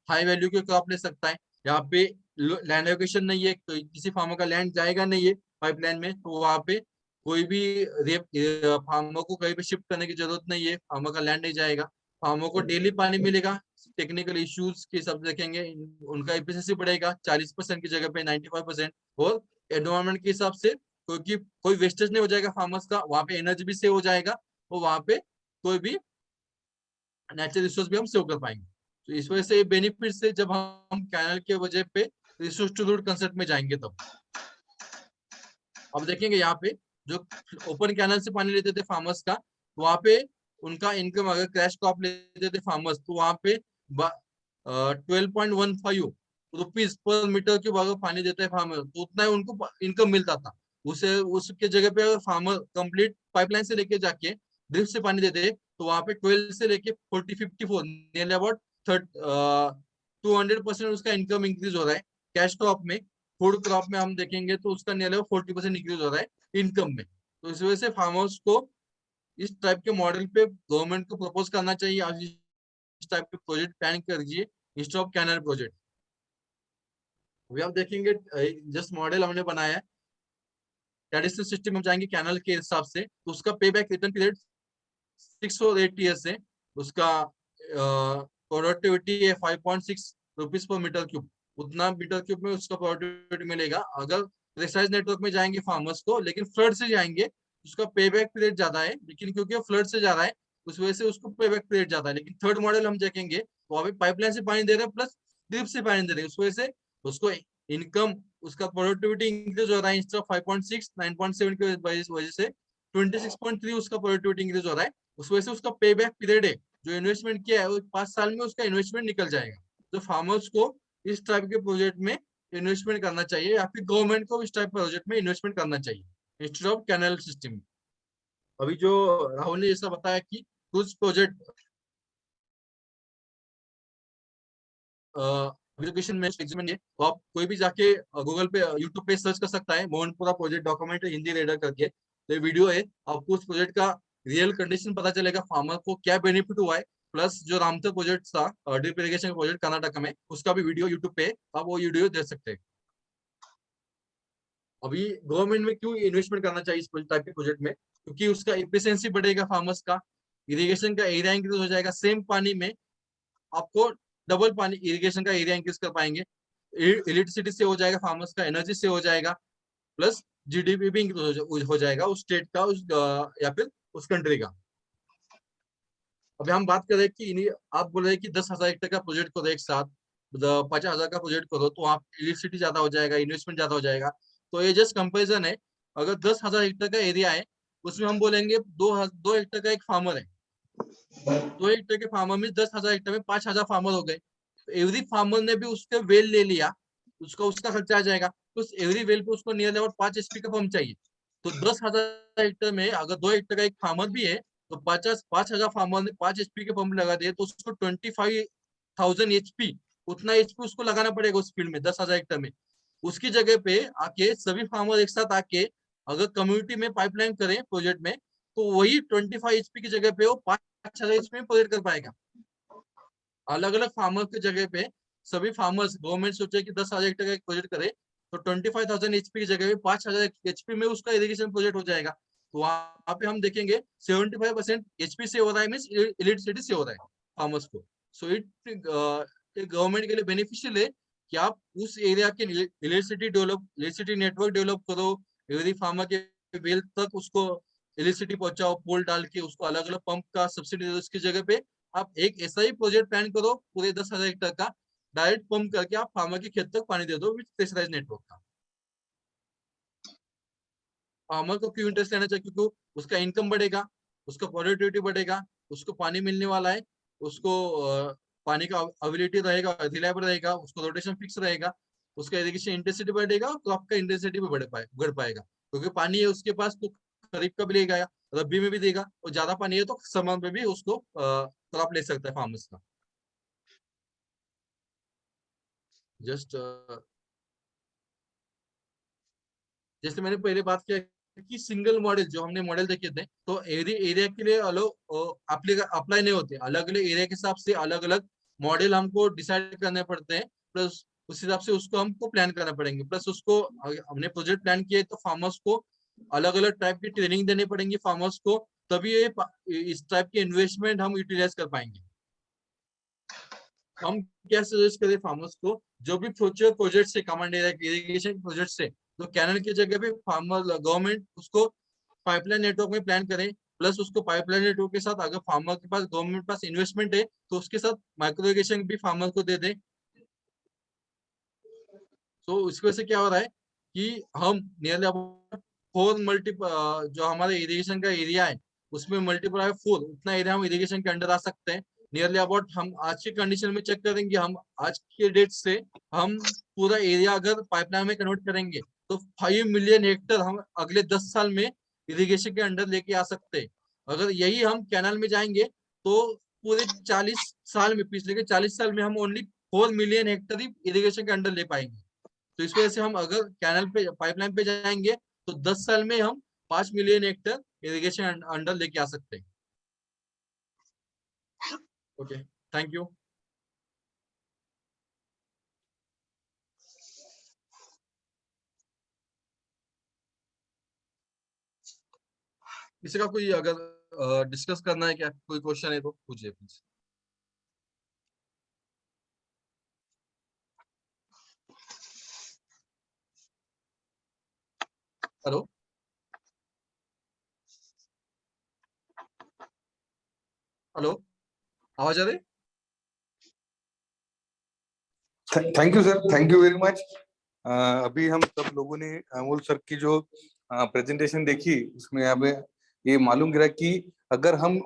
हाई वैल्यू के क्रॉप ले सकता है। यहाँ पे लैंड एलोकेशन नहीं है, तो किसी फार्मर का लैंड जाएगा नहीं है पाइपलाइन में, तो वहाँ पे कोई भी फार्मर को कहीं पे शिफ्ट करने की जरूरत नहीं है, फार्मर का लैंड नहीं जाएगा। फार्मर को डेली पानी मिलेगा। टेक्निकल इश्यूज के हिसाब से देखेंगे, उनका एफिशिएंसी बढ़ेगा 40% की जगह पे 95%। और एनवायरमेंट के हिसाब से, क्योंकि कोई वेस्टेज नहीं हो जाएगा फार्मर्स का, वहाँ पे एनर्जी भी सेव हो जाएगा, और वहाँ पे कोई भी नेचुरल रिसोर्स भी हम सेव कर पाएंगे। तो इस वजह से बेनिफिट से जब हम कैनल के वजह पे रिसोर्स टू रूट कंसेप्ट में जाएंगे तब अब देखेंगे यहाँ पे जो ओपन कैनल से पानी लेते थे फार्मर्स का, वहाँ पे उनका इनकम, अगर क्रैश क्रॉप लेते थे फार्मर्स, तो वहाँ पे 12.15 रुपीज पर मीटर क्यूब अगर पानी देते हैं फार्मर, तो उतना ही उनको इनकम मिलता था। उसे उसके जगह पे अगर फार्मर कंप्लीट पाइपलाइन से लेके जाके ड्रिप से पानी देते, तो वहाँ पे 12 से लेके 40-54, नियरली अबाउट 200% उसका इनकम इंक्रीज हो रहा है। कैश क्रॉप में, फूड क्रॉप में हम देखेंगे तो उसका नियर 40% इंक्रीज हो रहा है इनकम में। तो इस वजह से फार्मर्स को इस टाइप के मॉडल पे गवर्नमेंट को प्रपोज करना चाहिए, आज इस टाइप के प्रोजेक्ट प्लान करिए इंस्टेड ऑफ कैनल प्रोजेक्ट। अभी आप देखेंगे जस्ट मॉडल हमने बनाया है, ट्रेडिशनल सिस्टम में जाएंगे कैनल के हिसाब से, तो उसका पे बैक रिटर्न पीरियड 6 और 8 ईयर्स है। उसका प्रोडक्टिविटी है 5.6 रुपीज पर मीटर क्यूब, उतना मीटर क्यूब में उसका प्रोडक्टिविटी मिलेगा। अगर प्रेसाइज नेटवर्क में जाएंगे फार्मर्स को, लेकिन फ्लड से जाएंगे, उसका पे बैक पीरियड ज्यादा है, लेकिन क्योंकि वो फ्लड से जा रहा है उस वजह से उसको पे बैक पीरियड ज्यादा है। लेकिन थर्ड मॉडल हम देखेंगे तो अभी पाइपलाइन से पानी दे रहे हैं प्लस ड्रिप से पानी दे रहे हैं, उस वजह से उसको इनकम, उसका प्रोडक्टिविटी इंक्रीज हो रहा है। इंस्टेड ऑफ 5.6, 9.7 की वजह से 26.3 उसका प्रोडक्टिविटी इंक्रीज हो रहा है। उस वजह से उसका पे बैक पीरियड है, जो इन्वेस्टमेंट किया है वो 5 साल में उसका इन्वेस्टमेंट निकल जाएगा। तो फार्मर्स को इस टाइप के प्रोजेक्ट में इन्वेस्टमेंट करना चाहिए, या फिर गवर्नमेंट को इस टाइप प्रोजेक्ट में इन्वेस्टमेंट करना चाहिए इंस्टेड ऑफ कैनल सिस्टम। अभी जो राहुल ने जैसा बताया कि कुछ प्रोजेक्ट एप्लीकेशन में एग्जीमेंट है, तो आप कोई भी जाके गूगल पे, यूट्यूब पे सर्च कर सकता है, Mohanpura project document Hindi reader करके, तो वीडियो है। आपको उस प्रोजेक्ट का रियल कंडीशन पता चलेगा, फार्मर को क्या बेनिफिट हुआ है। प्लस जो रामतर प्रोजेक्ट था, ड्रिप इरिगेशन प्रोजेक्ट कर्नाटक में, उसका भी वीडियो यूट्यूब पे है, आप वो वीडियो देख सकते हैं। अभी गवर्नमेंट में क्यों इन्वेस्टमेंट करना चाहिए इस टाइप के प्रोजेक्ट में, क्योंकि उसका इफिशियंसी बढ़ेगा फार्मर्स का, इरिगेशन का एरिया इंक्रीज हो जाएगा। सेम पानी में आपको डबल पानी इरिगेशन का एरिया इंक्रीज कर पाएंगे, इलेक्ट्रिसिटी से हो जाएगा, फार्मर्स का एनर्जी से हो जाएगा, प्लस जीडीपी भी इंक्रीज हो जाएगा उस स्टेट का, उस या फिर उस कंट्री का। अभी हम बात करें कि आप बोल रहे हैं कि 10,000 हेक्टेयर का प्रोजेक्ट करो एक साथ, 50,000 का प्रोजेक्ट करो, तो आप इलेक्ट्रिसिटी ज्यादा हो जाएगा, इन्वेस्टमेंट ज्यादा हो जाएगा। तो ये जस्ट कंपेरिजन है। अगर 10,000 हेक्टेयर का एरिया है, उसमें हम बोलेंगे 2 हेक्टेयर का एक फार्मर है, 2 हेक्टेयर के फार्मर में 10,000 हेक्टेयर में 5,000 फार्मर हो गए। तो एवरी फार्मर ने भी उसके वेल ले लिया, उसका उसका खर्चा आ जाएगा। तो एवरी वेल पे उसको नियर अबाउट 5 HP का पंप चाहिए। तो 10,000 हेक्टेयर में अगर 2 हेक्टेयर का एक फार्मर भी है, तो 5,000 फार्मर ने 5 HP के पंप लगा दिए तो उसको 25,000 HP, उतना HP उसको लगाना पड़ेगा उस फील्ड में 10,000 हेक्टेयर में। उसकी जगह पे आके सभी फार्मर एक साथ आके अगर कम्युनिटी में पाइपलाइन करें प्रोजेक्ट में, तो वही 25 HP की जगह पे वो 5,000 HP में प्रोजेक्ट कर पाएगा। अलग अलग फार्मर की जगह पे सभी फार्मर्स, गवर्नमेंट सोचे कि 10,000 हेक्टेयर का एक प्रोजेक्ट करे तो 25,000 HP की जगह पे 5,000 HP में उसका इरिगेशन प्रोजेक्ट हो जाएगा। तो वहां पे हम देखेंगे 75% HP से हो रहा है, मीन्स इलेक्ट्रिसिटी से हो रहा है फार्मर्स को। सो इट गवर्नमेंट के लिए बेनिफिशियल है कि आप उस एरिया के इलेक्ट्रिसिटी नेटवर्क डेवलप करो, एवरी फार्मर के वेल तक उसको इलेक्ट्रिसिटी पहुंचाओ, पोल डाल के उसको अलग अलग पंप का सब्सिडी दो। उसकी जगह पे आप एक ऐसा ही प्रोजेक्ट प्लान करो पूरे 10,000 हेक्टेयर का, डायरेक्ट पंप करके आप फार्मर के खेत तक पानी दे दो विथ प्रेशराइज नेटवर्क का। फार्मर को क्यों इंटरेस्ट लेना चाहिए? क्योंकि उसका इनकम बढ़ेगा, उसका प्रोडक्टिविटी बढ़ेगा, उसको पानी मिलने वाला है, उसको पानी का अवेलेबिलिटी रहेगा, रिलायबल रहेगा, उसको रोटेशन फिक्स रहेगा, उसका इरिगेशन इंटेंसिटी बढ़ेगा, क्रॉप का इंटेंसिटी भी बढ़ पाएगा क्योंकि पानी है उसके पास, तो खरीफ का भी लेगा, रबी में भी देगा, और ज्यादा पानी है तो समर में भी उसको क्रॉप ले सकता है फार्मर्स का। जस्ट जैसे मैंने पहले बात किया कि सिंगल मॉडल जो हमने मॉडल देखे थे, तो एरिया के लिए अप्लाई नहीं होते, अलग अलग एरिया के हिसाब से अलग अलग मॉडल हमको डिसाइड करने पड़ते हैं, प्लस उस हिसाब से उसको हमको प्लान करना पड़ेंगे, प्लस उसको हमने प्रोजेक्ट प्लान किया तो फार्मर्स को अलग अलग टाइप की ट्रेनिंग देनी पड़ेंगी फार्मर्स को, तभी ये इस टाइप के इन्वेस्टमेंट हम यूटिलाइज कर पाएंगे। हम क्या सजेस्ट करें फार्मर्स को, जो भी फ्यूचर प्रोजेक्ट से कमांड एरिया इरिगेशन प्रोजेक्ट से, तो कैनल की जगह पे फार्मर गवर्नमेंट उसको पाइपलाइन नेटवर्क में प्लान करें, प्लस उसको पाइपलाइन नेटवर्क के साथ अगर फार्मर के पास गवर्नमेंट पास इन्वेस्टमेंट है तो उसके साथ माइक्रो इरिगेशन भी फार्मर को दे दें। तो इसकी वजह से क्या हो रहा है कि हम नियरली अब 4 मल्टी जो हमारे इरिगेशन का एरिया है उसमें मल्टीप्लाई 4 उतना एरिया हम इरिगेशन के अंडर आ सकते हैं। नियरली अबाउट हम आज के कंडीशन में चेक करेंगे, हम आज के डेट से हम पूरा एरिया अगर पाइपलाइन में कन्वर्ट करेंगे तो 5 मिलियन हेक्टेयर हम अगले 10 साल में इरिगेशन के अंडर लेके आ सकते हैं। अगर यही हम कैनाल में जाएंगे तो पूरे 40 साल में, पिछले के 40 साल में हम ओनली 4 मिलियन हेक्टेयर ही इरिगेशन के अंडर ले पाएंगे। तो इस वजह से हम अगर कैनल पे पाइपलाइन पे जाएंगे तो 10 साल में हम 5 मिलियन हेक्टेयर इरिगेशन अंडर लेके आ सकते हैं। Okay, thank you. किसी का कोई अगर डिस्कस करना है, क्या कोई क्वेश्चन है तो पूछिए प्लीज। हेलो, हेलो, आवाज आ रही? Thank you sir, thank you very much. अभी हम सब लोगों ने अमोल सर की जो प्रेजेंटेशन देखी उसमें हमें ये मालूम गिरा कि अगर हम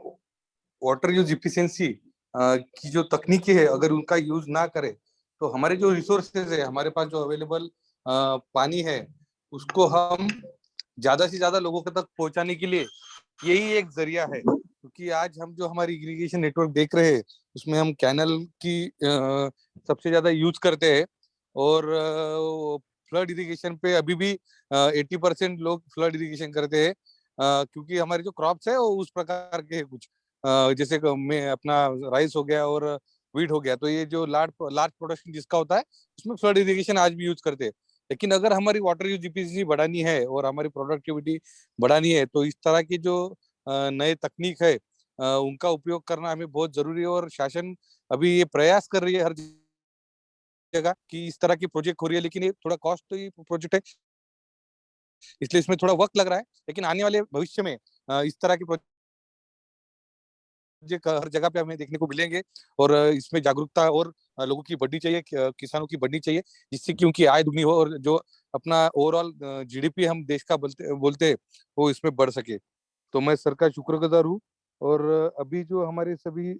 वाटर यूज इफिशिएंसी की जो तकनीकी है अगर उनका यूज ना करें तो हमारे जो रिसोर्सेज है, हमारे पास जो अवेलेबल पानी है उसको हम ज्यादा से ज्यादा लोगों तक पहुंचाने के लिए यही एक जरिया है। क्योंकि आज हम जो हमारी इरिगेशन नेटवर्क देख रहे हैं उसमें हम कैनल की सबसे ज्यादा यूज करते हैं, और फ्लड इरिगेशन पे अभी भी 80% लोग फ्लड इरिगेशन करते हैं, क्योंकि हमारे जो क्रॉप्स है वो उस प्रकार के है कुछ, जैसे में अपना राइस हो गया और वीट हो गया, तो ये जो लार्ज लार्ज प्रोडक्शन जिसका होता है उसमें फ्लड इरिगेशन आज भी यूज करते हैं। लेकिन अगर हमारी वाटर यूज इफिशिएंसी बढ़ानी है और हमारी प्रोडक्टिविटी बढ़ानी है तो इस तरह की जो नए तकनीक है उनका उपयोग करना हमें बहुत जरूरी है, और शासन अभी ये प्रयास कर रही है हर जगह कि इस तरह की प्रोजेक्ट हो रही है, लेकिन ये थोड़ा कॉस्टली प्रोजेक्ट है इसलिए इसमें थोड़ा वक्त लग रहा है। लेकिन आने वाले भविष्य में इस तरह की हर जगह पे हमें देखने को मिलेंगे, और इसमें जागरूकता और लोगों की बढ़नी चाहिए, किसानों की बढ़नी चाहिए, जिससे कि उनकी आय दुगनी हो और जो अपना ओवरऑल जीडीपी हम देश का बोलते हैं वो इसमें बढ़ सके। तो मैं सर का शुक्रगुजार हूँ। और अभी जो हमारे सभी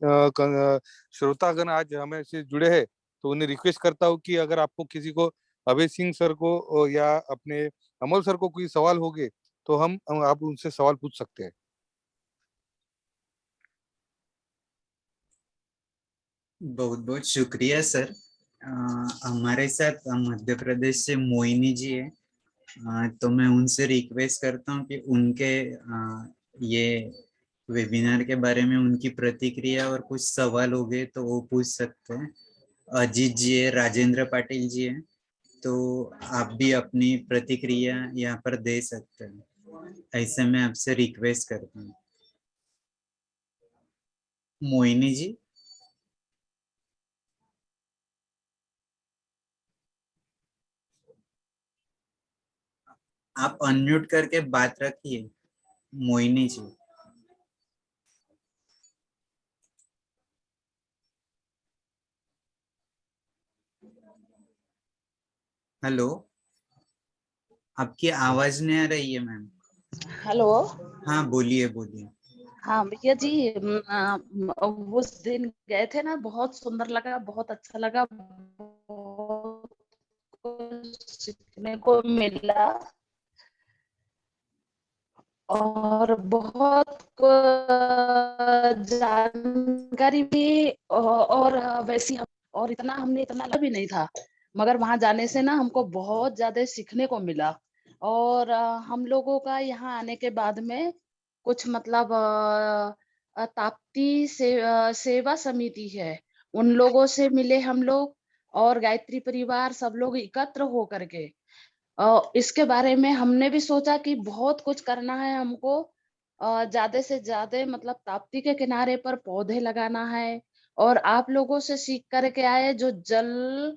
श्रोतागण आज हमें से जुड़े हैं तो उन्हें रिक्वेस्ट करता हूँ कि अगर आपको किसी को अभय सिंह सर को या अपने अमोल सर को कोई सवाल होंगे तो हम आप उनसे सवाल पूछ सकते हैं। बहुत बहुत शुक्रिया सर। हमारे साथ मध्य प्रदेश से मोहिनी जी है। तो मैं उनसे रिक्वेस्ट करता हूँ कि उनके ये वेबिनार के बारे में उनकी प्रतिक्रिया और कुछ सवाल हो गए तो वो पूछ सकते हैं। अजीत जी है, राजेंद्र पाटिल जी है, तो आप भी अपनी प्रतिक्रिया यहाँ पर दे सकते हैं, ऐसे मैं आपसे रिक्वेस्ट करता हूँ। मोहिनी जी। आप अनम्यूट करके बात रखिए, मोहिनी जी। हेलो, आपकी आवाज नहीं आ रही है मैम। हेलो। हाँ बोलिए बोलिए। हाँ भैया जी, उस दिन गए थे ना, बहुत सुंदर लगा, बहुत अच्छा लगा, बहुत कुछ सीखने को मिला और बहुत जानकारी भी और वैसी और हमने इतना भी नहीं था, मगर वहां जाने से ना हमको बहुत ज्यादा सीखने को मिला। और हम लोगों का यहाँ आने के बाद में कुछ मतलब ताप्ती सेवा समिति है, उन लोगों से मिले हम लोग, और गायत्री परिवार सब लोग एकत्र हो करके इसके बारे में हमने भी सोचा कि बहुत कुछ करना है हमको। ज्यादा से ज्यादा मतलब ताप्ती के किनारे पर पौधे लगाना है, और आप लोगों से सीख करके आए जो जल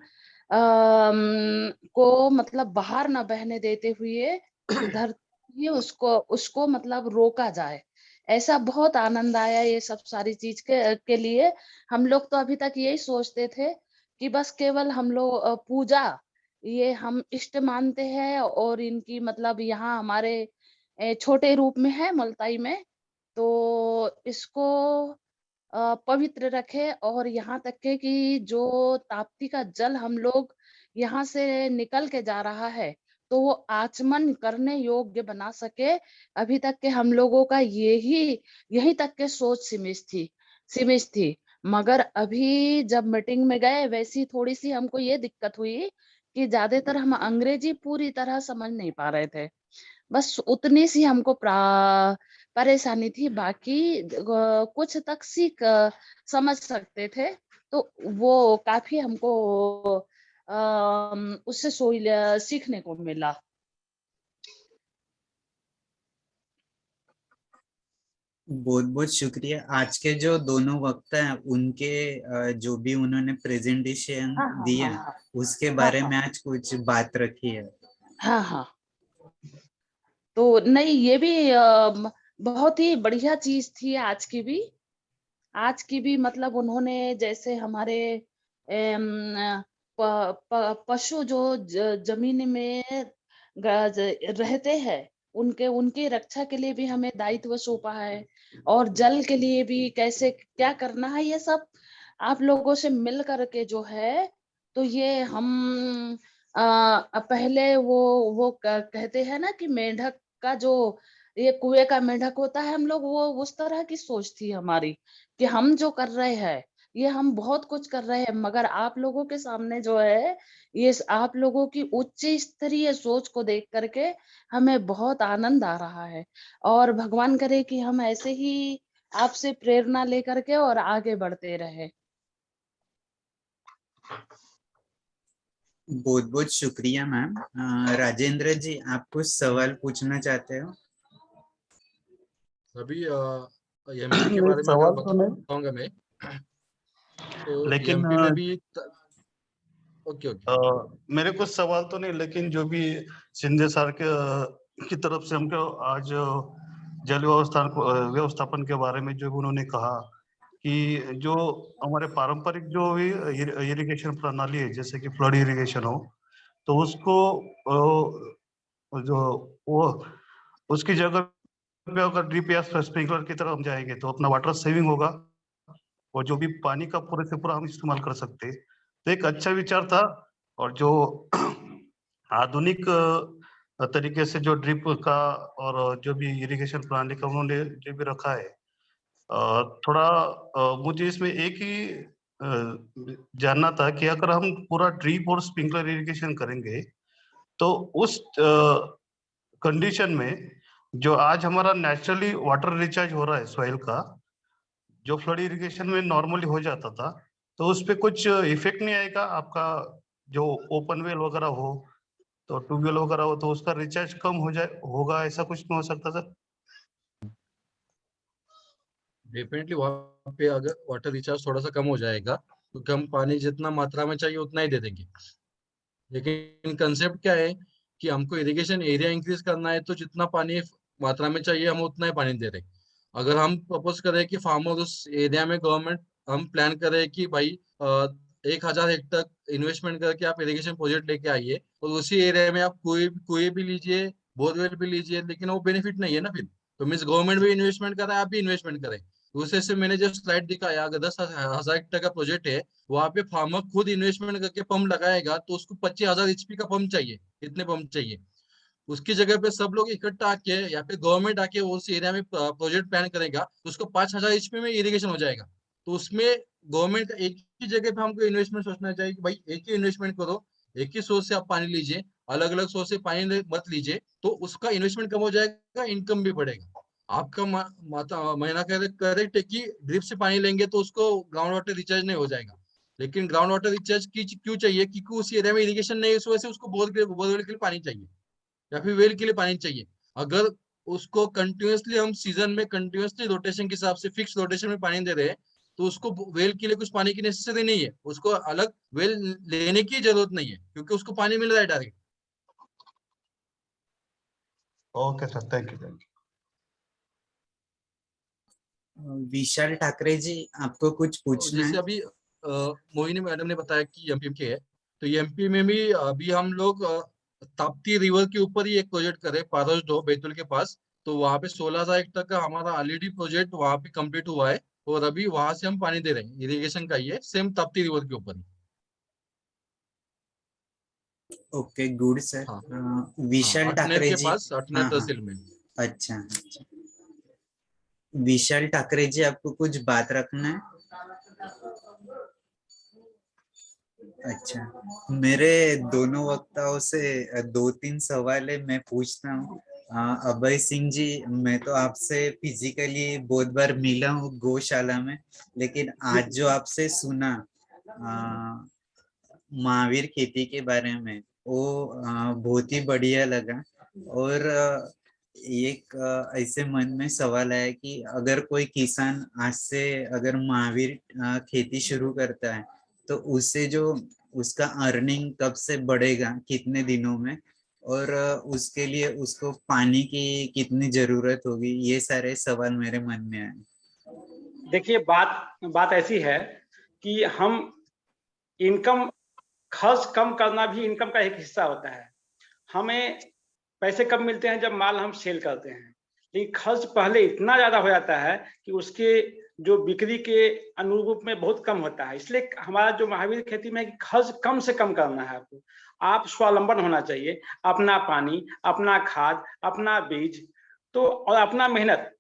को मतलब बाहर न बहने देते हुए धरती उसको उसको मतलब रोका जाए। ऐसा बहुत आनंद आया ये सब सारी चीज के लिए। हम लोग तो अभी तक यही सोचते थे कि बस केवल हम लोग पूजा, ये हम इष्ट मानते हैं और इनकी मतलब यहाँ हमारे छोटे रूप में है मुलताई में, तो इसको पवित्र रखे। और यहाँ तक के कि जो ताप्ती का जल हम लोग यहाँ से निकल के जा रहा है तो वो आचमन करने योग्य बना सके। अभी तक के हम लोगों का यही तक के सोच सीमित थी। मगर अभी जब मीटिंग में गए वैसी थोड़ी सी हमको ये दिक्कत हुई कि ज्यादातर हम अंग्रेजी पूरी तरह समझ नहीं पा रहे थे। बस उतनी सी हमको परेशानी थी, बाकी कुछ तक समझ सकते थे। तो वो काफी हमको उससे सीखने को मिला। बहुत बहुत शुक्रिया। आज के जो दोनों वक्ता हैं उनके जो भी उन्होंने प्रेजेंटेशन हाँ हाँ दिया हाँ उसके हाँ बारे हाँ में आज कुछ बात रखी है। हाँ हाँ। तो नहीं, ये भी बहुत ही बढ़िया चीज थी आज की भी मतलब उन्होंने जैसे हमारे पशु जो जमीन में रहते हैं, उनके उनकी रक्षा के लिए भी हमें दायित्व सौंपा है, और जल के लिए भी कैसे क्या करना है, ये सब आप लोगों से मिल करके जो है, तो ये हम पहले वो कहते हैं ना कि मेंढक का जो ये कुएं का मेंढक होता है, हम लोग वो उस तरह की सोच थी हमारी कि हम जो कर रहे हैं ये हम बहुत कुछ कर रहे हैं, मगर आप लोगों के सामने जो है ये आप लोगों की उच्च स्तरीय सोच को देख करके हमें बहुत आनंद आ रहा है। और भगवान करे कि हम ऐसे ही आपसे प्रेरणा लेकर के और आगे बढ़ते रहे। बहुत बहुत शुक्रिया मैम। राजेंद्र जी, आप कुछ सवाल पूछना चाहते हो? अभी एमपी के नहीं, बारे में अगर सवाल तो नहीं, बताऊंगा मैं, तो लेकिन एमपी में भी ओके ओके। मेरे कुछ सवाल तो नहीं, लेकिन जो भी शिंदे सर के की तरफ से हमको आज जल व्यवस्थापन के बारे में जो भी उन्होंने कहा कि जो हमारे पारंपरिक जो भी इरिगेशन प्रणाली है, जैसे कि फ्लड इरिगेशन हो, तो उसको जो वो उसकी जगह पे अगर ड्रिप या स्प्रिंकलर की तरफ हम जाएंगे तो अपना वाटर सेविंग होगा और जो भी पानी का पूरे से पूरा हम इस्तेमाल कर सकते हैं। तो एक अच्छा विचार था। और जो आधुनिक तरीके से जो ड्रिप का और जो भी इरिगेशन प्रणाली का उन्होंने जो भी रखा है, थोड़ा मुझे इसमें एक ही जानना था कि अगर हम पूरा ड्रिप और स्प्रिंकलर इरिगेशन करेंगे तो उस कंडीशन में जो आज हमारा नेचुरली वाटर रिचार्ज हो रहा है सॉइल का, जो फ्लड इरिगेशन में नॉर्मली हो जाता था, तो उस पे कुछ इफेक्ट नहीं आएगा आपका? जो ओपन वेल वगैरह हो तो ट्यूबवेल वगैरह हो तो उसका रिचार्ज कम हो जाए होगा, ऐसा कुछ नहीं हो सकता सर? डेफिनेटली वहाँ पे अगर वाटर रिचार्ज थोड़ा सा कम हो जाएगा क्योंकि हम पानी जितना मात्रा में चाहिए उतना ही दे देंगे। लेकिन कंसेप्ट क्या है कि हमको इरिगेशन एरिया इंक्रीज करना है, तो जितना पानी मात्रा में चाहिए हम उतना ही पानी दे रहे हैं। अगर हम प्रपोज करें कि फार्मर उस एरिया में गवर्नमेंट हम प्लान करें कि भाई 1,000 हेक्टर इन्वेस्टमेंट करके आप इरिगेशन प्रोजेक्ट लेके आइए और उसी एरिया में आप कुएं भी लीजिए, बोरवेल भी लीजिए, लेकिन वो बेनिफिट नहीं है ना फिर। तो मीन्स गवर्नमेंट भी इन्वेस्टमेंट कर रहा है, आप भी इन्वेस्टमेंट करें। दूसरे से मैंने जो स्लाइड दिखाया, अगर 10,000 हेक्टर का प्रोजेक्ट है, वहां पे फार्मर खुद इन्वेस्टमेंट करके पंप लगाएगा तो उसको 25,000 HP का पंप चाहिए, इतने पंप चाहिए। उसकी जगह पे सब लोग इकट्ठा आके या फिर गवर्नमेंट आके उस एरिया में प्रोजेक्ट प्लान करेगा तो उसको 5,000 HP में इरिगेशन हो जाएगा। तो उसमें गवर्नमेंट का एक ही जगह पे हमको इन्वेस्टमेंट सोचना चाहिए कि भाई एक ही इन्वेस्टमेंट करो, एक ही सोर्स से आप पानी लीजिए, अलग अलग सोर्स से पानी मत लीजिए, तो उसका इन्वेस्टमेंट कम हो जाएगा, इनकम भी बढ़ेगा। आपका महीना करेक्ट है कि ड्रिप से पानी लेंगे तो उसको ग्राउंड वाटर रिचार्ज नहीं हो जाएगा। लेकिन ग्राउंड वाटर रिचार्ज क्यों चाहिए? क्योंकि उस एरिया में इरिगेशन नहीं है, इस वजह से उसको बोरवेल के लिए पानी चाहिए या फिर वेल के लिए पानी चाहिए। अगर उसको कंटिन्यूअसली हम सीजन में कंटिन्यूअसली रोटेशन के हिसाब से फिक्स रोटेशन में पानी दे रहे हैं तो उसको वेल के लिए कुछ पानी की नेसेसिटी नहीं है, उसको अलग वेल लेने की जरूरत नहीं है क्योंकि उसको पानी मिल रहा है direct. Okay sir, thank you. Vishal Thackeray ji, आपको कुछ पूछना जैसे है? अभी मोहिनी मैडम ने बताया कि एमपी के है, तो एमपी में भी अभी हम लोग ताप्ती रिवर के ऊपर ही एक प्रोजेक्ट करे, पारसडो बैतूल के पास। तो वहाँ पे 16,000 हेक्टर का हमारा ऑलरेडी प्रोजेक्ट वहाँ पे कंप्लीट हुआ है और अभी वहां से हम पानी दे रहे हैं, इरिगेशन का ही है, सेम ताप्ती रिवर के ऊपर ही। Okay, good sir. हाँ हाँ, विशाल अटनेर ठाकरे के जी। पास, अटनेर हाँ हाँ, तहसील में। अच्छा अच्छा। विशाल ठाकरे जी, आपको कुछ बात रखना है? अच्छा, मेरे दोनों वक्ताओं से 2-3 सवाल है, मैं पूछता हूँ। अभय सिंह जी, मैं तो आपसे फिजिकली बहुत बार मिला हूँ गौशाला में, लेकिन आज जो आपसे सुना महावीर खेती के बारे में, वो बहुत ही बढ़िया लगा। और एक ऐसे मन में सवाल आया कि अगर कोई किसान आज से अगर महावीर खेती शुरू करता है तो उससे जो उसका अर्निंग कब से बढ़ेगा, कितने दिनों में, और उसके लिए उसको पानी की कितनी जरूरत होगी, ये सारे सवाल मेरे मन में आए। देखिए, बात ऐसी है कि हम इनकम खर्च कम करना भी इनकम का एक हिस्सा होता है। हमें पैसे कब मिलते हैं? जब माल हम सेल करते हैं। लेकिन खर्च पहले इतना ज्यादा हो जाता है कि उसके जो बिक्री के अनुरूप में बहुत कम होता है। इसलिए हमारा जो महावीर खेती में है कि खर्च कम से कम करना है आपको। आप स्वावलंबन होना चाहिए, अपना पानी, अपना खाद, अपना बीज, तो और अपना मेहनत।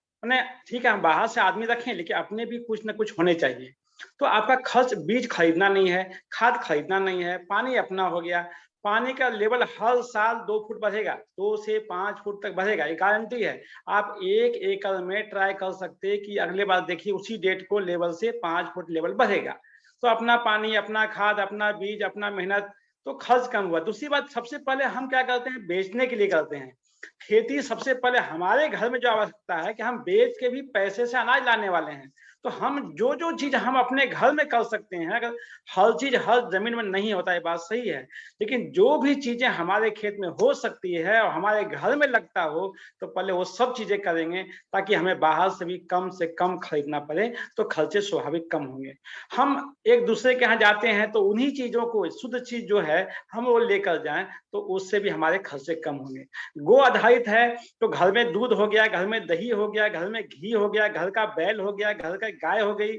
ठीक है, हम बाहर से आदमी रखें, लेकिन अपने भी कुछ ना कुछ होने चाहिए। तो आपका खर्च बीज खरीदना नहीं है, खाद खरीदना नहीं है, पानी अपना हो गया। पानी का लेवल हर साल 2 फुट बढ़ेगा, 2 से 5 फुट तक बढ़ेगा, ये गारंटी है। आप 1 एकड़ में ट्राई कर सकते हैं कि अगले बार देखिए उसी डेट को लेवल से 5 फुट लेवल बढ़ेगा। तो अपना पानी, अपना खाद, अपना बीज, अपना मेहनत, तो खर्च कम हुआ। दूसरी बात, सबसे पहले हम क्या करते हैं? बेचने के लिए करते हैं खेती। सबसे पहले हमारे घर में जो आवश्यकता है कि हम बेच के भी पैसे से अनाज लाने वाले हैं। तो हम जो चीज हम अपने घर में कर सकते हैं, अगर हर चीज हर जमीन में नहीं होता है, बात सही है, लेकिन जो भी चीजें हमारे खेत में हो सकती है और हमारे घर में लगता हो, तो पहले वो सब चीजें करेंगे ताकि हमें बाहर से भी कम से कम खरीदना पड़े, तो खर्चे स्वाभाविक कम होंगे। हम एक दूसरे के यहाँ जाते हैं तो उन्हीं चीजों को, शुद्ध चीज जो है, हम वो लेकर जाएं, तो उससे भी हमारे खर्चे कम होंगे। गो आधारित है तो घर में दूध हो गया, घर में दही हो गया, घर में घी हो गया, घर का बैल हो गया, घर का गाय हो गई,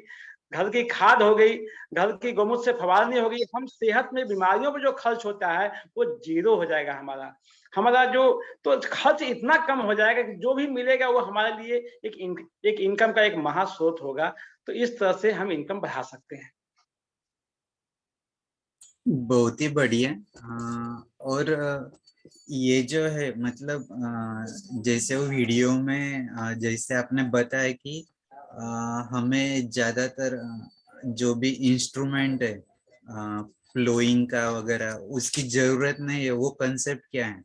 घर की खाद हो गई, घर की गौमूत्र से फवारनी हो गई। हम सेहत में, बीमारियों पर जो खर्च होता है वो 0 हो जाएगा हमारा जो, तो खर्च इतना कम हो जाएगा कि जो भी मिलेगा वो हमारे लिए एक इनकम का एक महास्रोत होगा। तो इस तरह से हम इनकम बढ़ा सकते हैं। बहुत ही बढ़िया। और ये जो है मतलब जैसे वो वीडियो में जैसे आपने बताया कि हमें ज्यादातर जो भी इंस्ट्रूमेंट है फ्लोइंग का वगैरह उसकी जरूरत नहीं है, वो कंसेप्ट क्या है?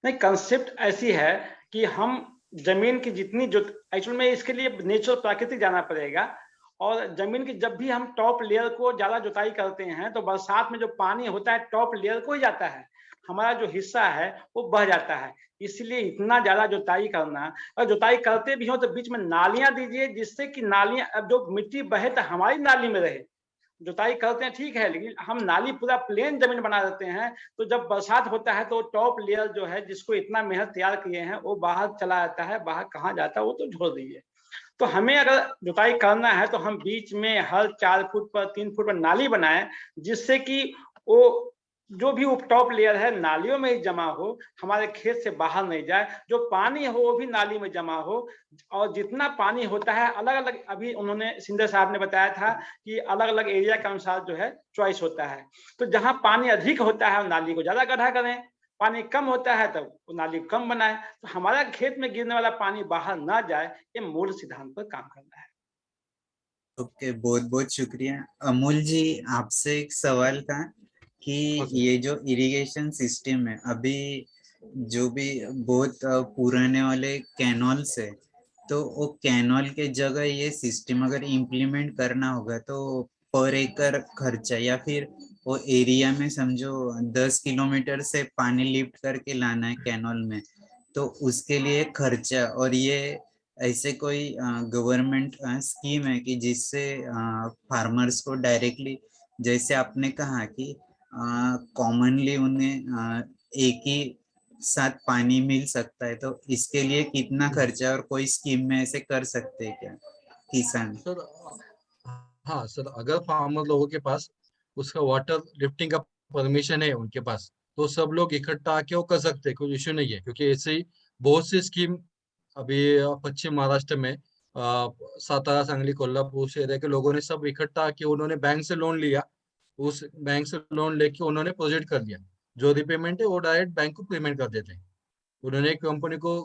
नहीं, कंसेप्ट ऐसी है कि हम जमीन की जितनी जो एक्चुअल में इसके लिए नेचुरल प्राकृतिक जाना पड़ेगा। और जमीन की जब भी हम टॉप लेयर को ज्यादा जुताई करते हैं तो बरसात में जो पानी होता है टॉप लेयर को ही जाता है, हमारा जो हिस्सा है वो बह जाता है। इसलिए इतना ज्यादा जुताई करना, और जुताई करते भी हो तो बीच में नालियां दीजिए, जिससे कि नालियां, अब जो मिट्टी बहे तो हमारी नाली में रहे। जुताई करते हैं ठीक है, लेकिन हम नाली पूरा प्लेन जमीन बना देते हैं, तो जब बरसात होता है तो टॉप लेयर जो है जिसको इतना मेहनत तैयार किए हैं वो बाहर चला जाता है। बाहर कहाँ जाता है वो तो छोड़ दीजिए। तो हमें अगर जुताई करना है तो हम बीच में हर 4 फुट पर 3 फुट पर नाली बनाएं, जिससे कि वो जो भी टॉप लेयर है नालियों में ही जमा हो, हमारे खेत से बाहर नहीं जाए। जो पानी हो वो भी नाली में जमा हो। और जितना पानी होता है अलग अलग, अभी उन्होंने सिंधे साहब ने बताया था कि अलग अलग एरिया के अनुसार जो है चॉइस होता है। तो जहां पानी अधिक होता है नाली को ज्यादा गड्ढा करें, पानी कम होता है तो नाली कम बनाए, तो हमारा खेत में गिरने वाला पानी बाहर ना जाए, ये मूल सिद्धांत पर काम करना है। ओके, बहुत बहुत शुक्रिया। अमूल जी, आपसे एक सवाल था कि हाँ सर। ये जो इरिगेशन सिस्टम है अभी जो भी बहुत पुराने वाले कैनॉल्स है, तो वो कैनॉल के जगह ये सिस्टम अगर इम्प्लीमेंट करना होगा तो पर एकड़ खर्चा, या फिर वो एरिया में समझो 10 किलोमीटर से पानी लिफ्ट करके लाना है कैनॉल में, तो उसके लिए खर्चा, और ये ऐसे कोई गवर्नमेंट स्कीम है कि जिससे फार्मर्स को डायरेक्टली, जैसे आपने कहा कि कॉमनली उन्हें एक ही साथ पानी मिल सकता है, तो इसके लिए कितना खर्चा और कोई स्कीम में ऐसे कर सकते हैं क्या किसान? सर हाँ सर, अगर फार्मर लोगों के पास उसका वाटर लिफ्टिंग का परमिशन है उनके पास, तो सब लोग इकट्ठा आके वो कर सकते हैं, कोई इश्यू नहीं है। क्योंकि ऐसे ही बहुत सी स्कीम अभी पश्चिम महाराष्ट्र में सातारा, सांगली, कोल्हापुर उस एरिया के लोगों ने सब इकट्ठा आके उन्होंने बैंक से लोन लिया। उस बैंक से लोन लेके उन्होंने प्रोजेक्ट कर लिया। जो रिपेमेंट है वो डायरेक्ट बैंक को पेमेंट कर देते हैं। उन्होंने एक कंपनी को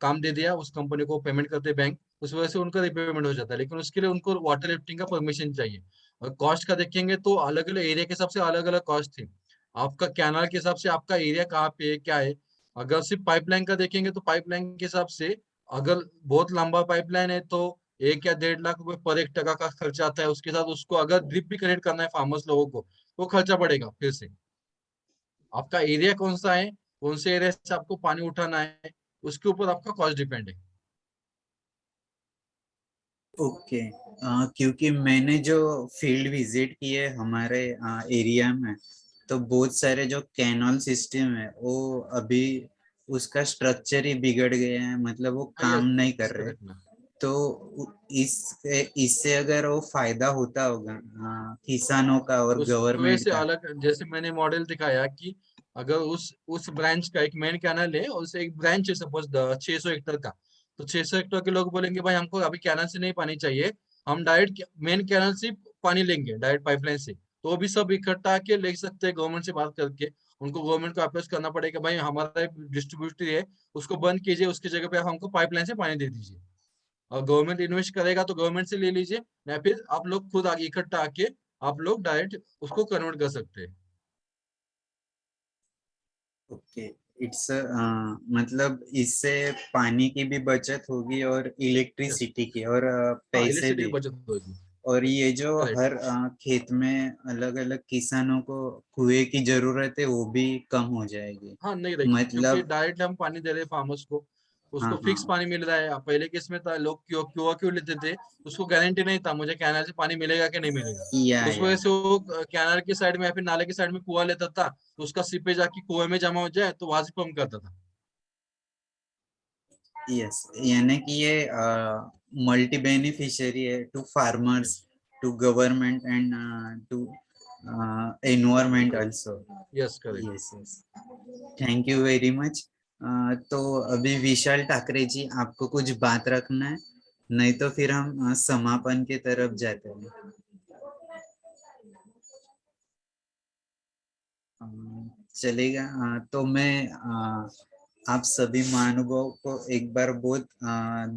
काम दे दिया, उस कंपनी को पेमेंट करते बैंक, उस वजह से उनका रिपेमेंट हो जाता है। लेकिन उसके लिए उनको वाटर लिफ्टिंग का परमिशन चाहिए। और कॉस्ट का देखेंगे तो अलग अलग एरिया के हिसाब से अलग अलग कॉस्ट थी। आपका कैनाल के हिसाब से आपका एरिया कहाँ पे है, क्या है। अगर सिर्फ पाइपलाइन का देखेंगे तो पाइपलाइन के हिसाब से, अगर बहुत लंबा पाइपलाइन है तो 1 या 1.5 लाख रुपए पर 1 टका का खर्चा आता है। उसके साथ उसको अगर ड्रिप भी कनेक्ट करना है फार्मर्स लोगों को, वो खर्चा पड़ेगा फिर से। आपका एरिया कौन सा है, कौन से एरिया से आपको पानी उठाना है, उसके ऊपर आपका कॉस्ट डिपेंड है। ओके, क्योंकि मैंने जो फील्ड विजिट किए हमारे एरिया में, तो बहुत सारे जो कैनल सिस्टम है वो अभी उसका स्ट्रक्चर ही बिगड़ गया है, मतलब वो काम नहीं कर रहे। Correct ma'am. तो इस इससे अगर वो फायदा होता होगा किसानों का और उस वजह गवर्नमेंट से का। अलग, जैसे मैंने मॉडल दिखाया कि अगर उस ब्रांच का एक मेन कैनल है और उसे एक ब्रांच है सपोज 600 हेक्टर का, तो 600 हेक्टर के लोग बोलेंगे भाई हमको अभी कैनल से नहीं पानी चाहिए, हम डायरेक्ट मेन कैनल से पानी लेंगे डायरेक्ट पाइपलाइन से। तो वो भी सब इकट्ठा के ले सकते हैं गवर्नमेंट से बात करके। उनको गवर्नमेंट को अप्रोच करना पड़ेगा, भाई हमारा एक डिस्ट्रीब्यूटर है उसको बंद कीजिए, उसकी जगह पे हमको पाइपलाइन से पानी दे दीजिए। और गवर्नमेंट इन्वेस्ट करेगा तो गवर्नमेंट से ले लीजिए, या फिर आप लोग खुद आगे इकट्ठा आके आप लोग डायरेक्ट उसको कन्वर्ट कर सकते हैं। ओके, इट्स मतलब इससे पानी की भी बचत होगी और यस। इलेक्ट्रिसिटी की, और हाँ, पैसे इलेक्ट्रिसिटी की भी। बचत होगी। और ये जो करेक्ट। हर खेत में अलग अलग किसानों को कुएं की जरूरत है वो भी कम हो जाएगी, हाँ, नहीं रहेगी क्योंकि मतलब। डायरेक्ट हम पानी दे रहे हैं फार्मर्स को, हाँ उसको फिक्स हाँ, पानी मिल रहा है। पहले केस में था लोग क्यों लेते थे, उसको गारंटी नहीं था मुझे कैनाल से पानी मिलेगा कि नहीं मिलेगा। उस या वजह से वो कैनाल के साइड में या फिर नाले के साइड में कुआं लेता था, तो उसका सीपेज आके कुएं में जमा हो जाए तो वहां से पंप करता था। यस, यानी कि ये मल्टी बेनिफिशियरी है to farmers, yes. To government and to environment correct. Also. Yes, correct. Yes yes, thank you very much. तो अभी विशाल ठाकरे जी, आपको कुछ बात रखना है, नहीं तो फिर हम समापन के तरफ जाते हैं। चलेगा। तो मैं आप सभी महानुभावों को एक बार बहुत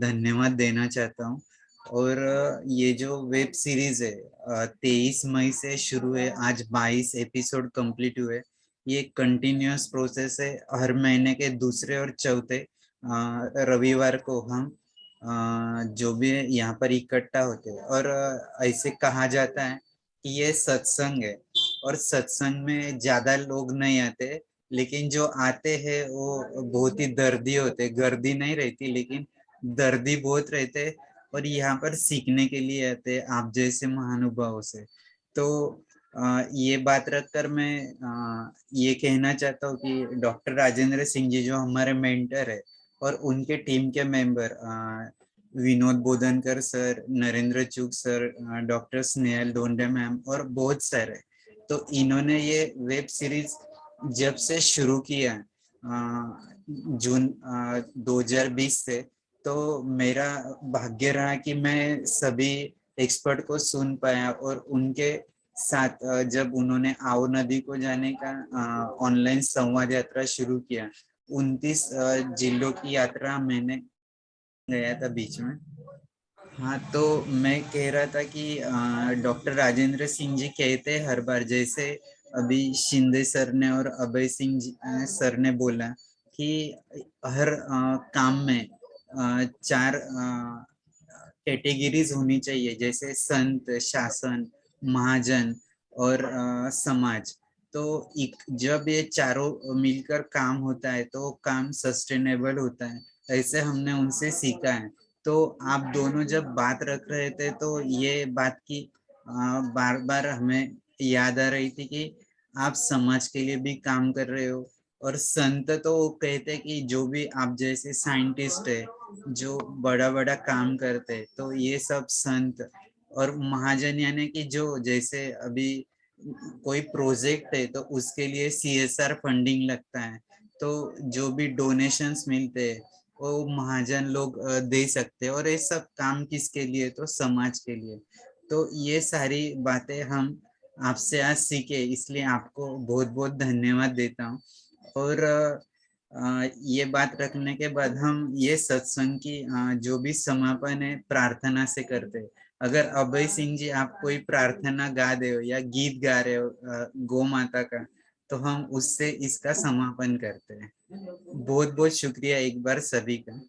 धन्यवाद देना चाहता हूँ। और ये जो वेब सीरीज है 23 मई से शुरू है, आज 22 एपिसोड कंप्लीट हुए। ये कंटिन्यूअस प्रोसेस है। हर महीने के दूसरे और चौथे रविवार को हम जो भी है यहाँ पर इकट्ठा होते हैं। और ऐसे कहा जाता है कि ये सत्संग है, और सत्संग में ज्यादा लोग नहीं आते, लेकिन जो आते हैं वो बहुत ही दर्दी होते। गर्दी नहीं रहती, लेकिन दर्दी बहुत रहते, और यहाँ पर सीखने के लिए आते आप जैसे महानुभावों से। तो ये बात रखकर मैं ये कहना चाहता हूँ कि डॉक्टर राजेंद्र सिंह जी जो हमारे मेंटर है, और उनके टीम के मेंबर विनोद बोधनकर सर, नरेंद्र चुग sir, doctor Snehal Donde ma'am और बहुत सारे, तो इन्होंने ये वेब सीरीज जब से शुरू किया जून 2020 से, तो मेरा भाग्य रहा कि मैं सभी एक्सपर्ट को सुन पाया। और उनके साथ जब उन्होंने आओ नदी को जाने का ऑनलाइन संवाद यात्रा शुरू किया, 29 जिलों की यात्रा मैंने गया था बीच में। हाँ, तो मैं कह रहा था कि डॉक्टर राजेंद्र सिंह जी कहते हैं हर बार, जैसे अभी शिंदे सर ने और अभय सिंह सर ने बोला कि हर काम में 4 कैटेगरीज होनी चाहिए, जैसे संत, शासन, महाजन और समाज। तो जब ये चारों मिलकर काम होता है तो काम सस्टेनेबल होता है, ऐसे हमने उनसे सीखा है। तो आप दोनों जब बात रख रहे थे तो ये बात की बार बार हमें याद आ रही थी कि आप समाज के लिए भी काम कर रहे हो। और संत तो कहते कि जो भी आप जैसे साइंटिस्ट है जो बड़ा बड़ा काम करते हैं, तो ये सब संत। और महाजन यानी कि जो जैसे अभी कोई प्रोजेक्ट है तो उसके लिए CSR फंडिंग लगता है, तो जो भी डोनेशंस मिलते हैं वो महाजन लोग दे सकते हैं। और ये सब काम किसके लिए, तो समाज के लिए। तो ये सारी बातें हम आपसे आज सीखे, इसलिए आपको बहुत बहुत धन्यवाद देता हूँ। और ये बात रखने के बाद हम ये सत्संग की जो भी समापन है प्रार्थना से करते हैं। अगर अभय सिंह जी आप कोई प्रार्थना गा रहे हो या गीत गा रहे हो गौ माता का, तो हम उससे इसका समापन करते हैं। बहुत बहुत शुक्रिया एक बार सभी का।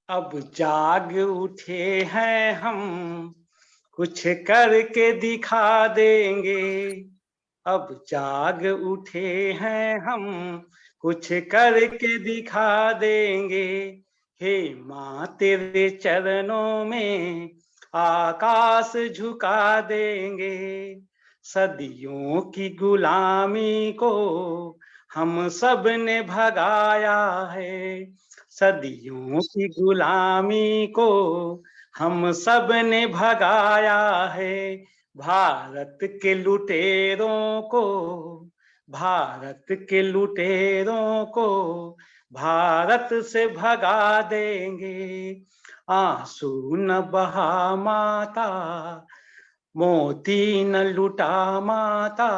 अब जाग उठे हैं हम, कुछ करके दिखा देंगे। अब जाग उठे हैं हम, कुछ करके दिखा देंगे। हे माँ तेरे चरणों में आकाश झुका देंगे। सदियों की गुलामी को हम सब ने भगाया है। सदियों की गुलामी को हम सब ने भगाया है। भारत के लुटेरों को, भारत के लुटेरों को भारत से भगा देंगे। आंसू न बहा माता, मोती न लुटा माता,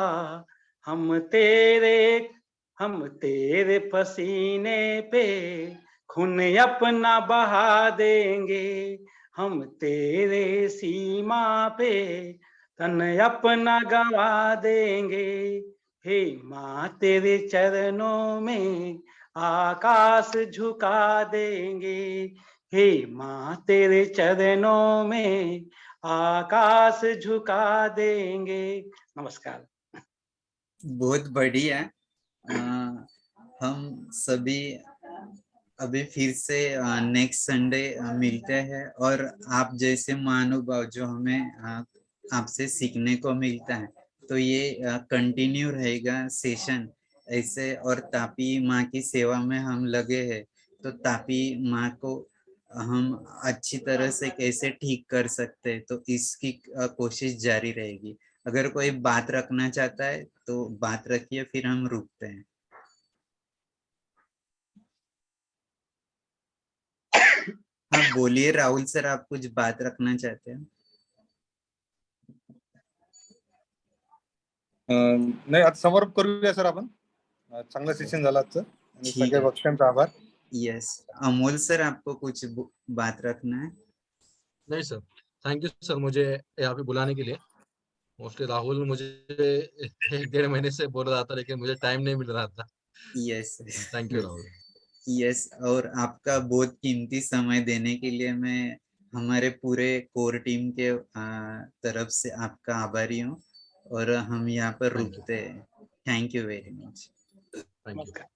हम तेरे पसीने पे खून अपना बहा देंगे। हम तेरे सीमा पे तन अपना गवा देंगे। हे माँ तेरे चरणों में आकाश झुका देंगे। हे माँ तेरे चरणों में आकाश झुका देंगे। नमस्कार। बहुत बढ़िया। हम सभी अभी फिर से नेक्स्ट संडे मिलते हैं, और आप जैसे महानुभाव जो हमें आपसे सीखने को मिलता है, तो ये कंटिन्यू रहेगा सेशन ऐसे। और तापी माँ की सेवा में हम लगे हैं, तो तापी माँ को हम अच्छी तरह से कैसे ठीक कर सकते हैं, तो इसकी कोशिश जारी रहेगी। अगर कोई बात रखना चाहता है तो बात रखिए, फिर हम रुकते हैं। हाँ बोलिए राहुल सर, आप कुछ बात रखना चाहते हैं? नाही आता समारोप करूया सर आपण. चांगलं सेशन झालं आजचं आणि ठीक सगळ्या आहे. वक्त्यांचा आभार. यस, अमोल सर आपको कुछ बात रखना है? नहीं सर, थैंक यू सर मुझे यहाँ पे बुलाने के लिए. मोस्टली राहुल मुझे 1-1.5 महीने से बोल रहा था लेकिन मुझे टाइम नहीं मिल रहा था. Yes thank you Rahul. Yes, और आपका बहुत कीमती समय देने के लिए मैं हमारे पूरे कोर टीम के तरफ से आपका आभारी हूँ और हम यहाँ पर Thank you. रुकते हैं. Thank you very much. Thank you. नमस्कार.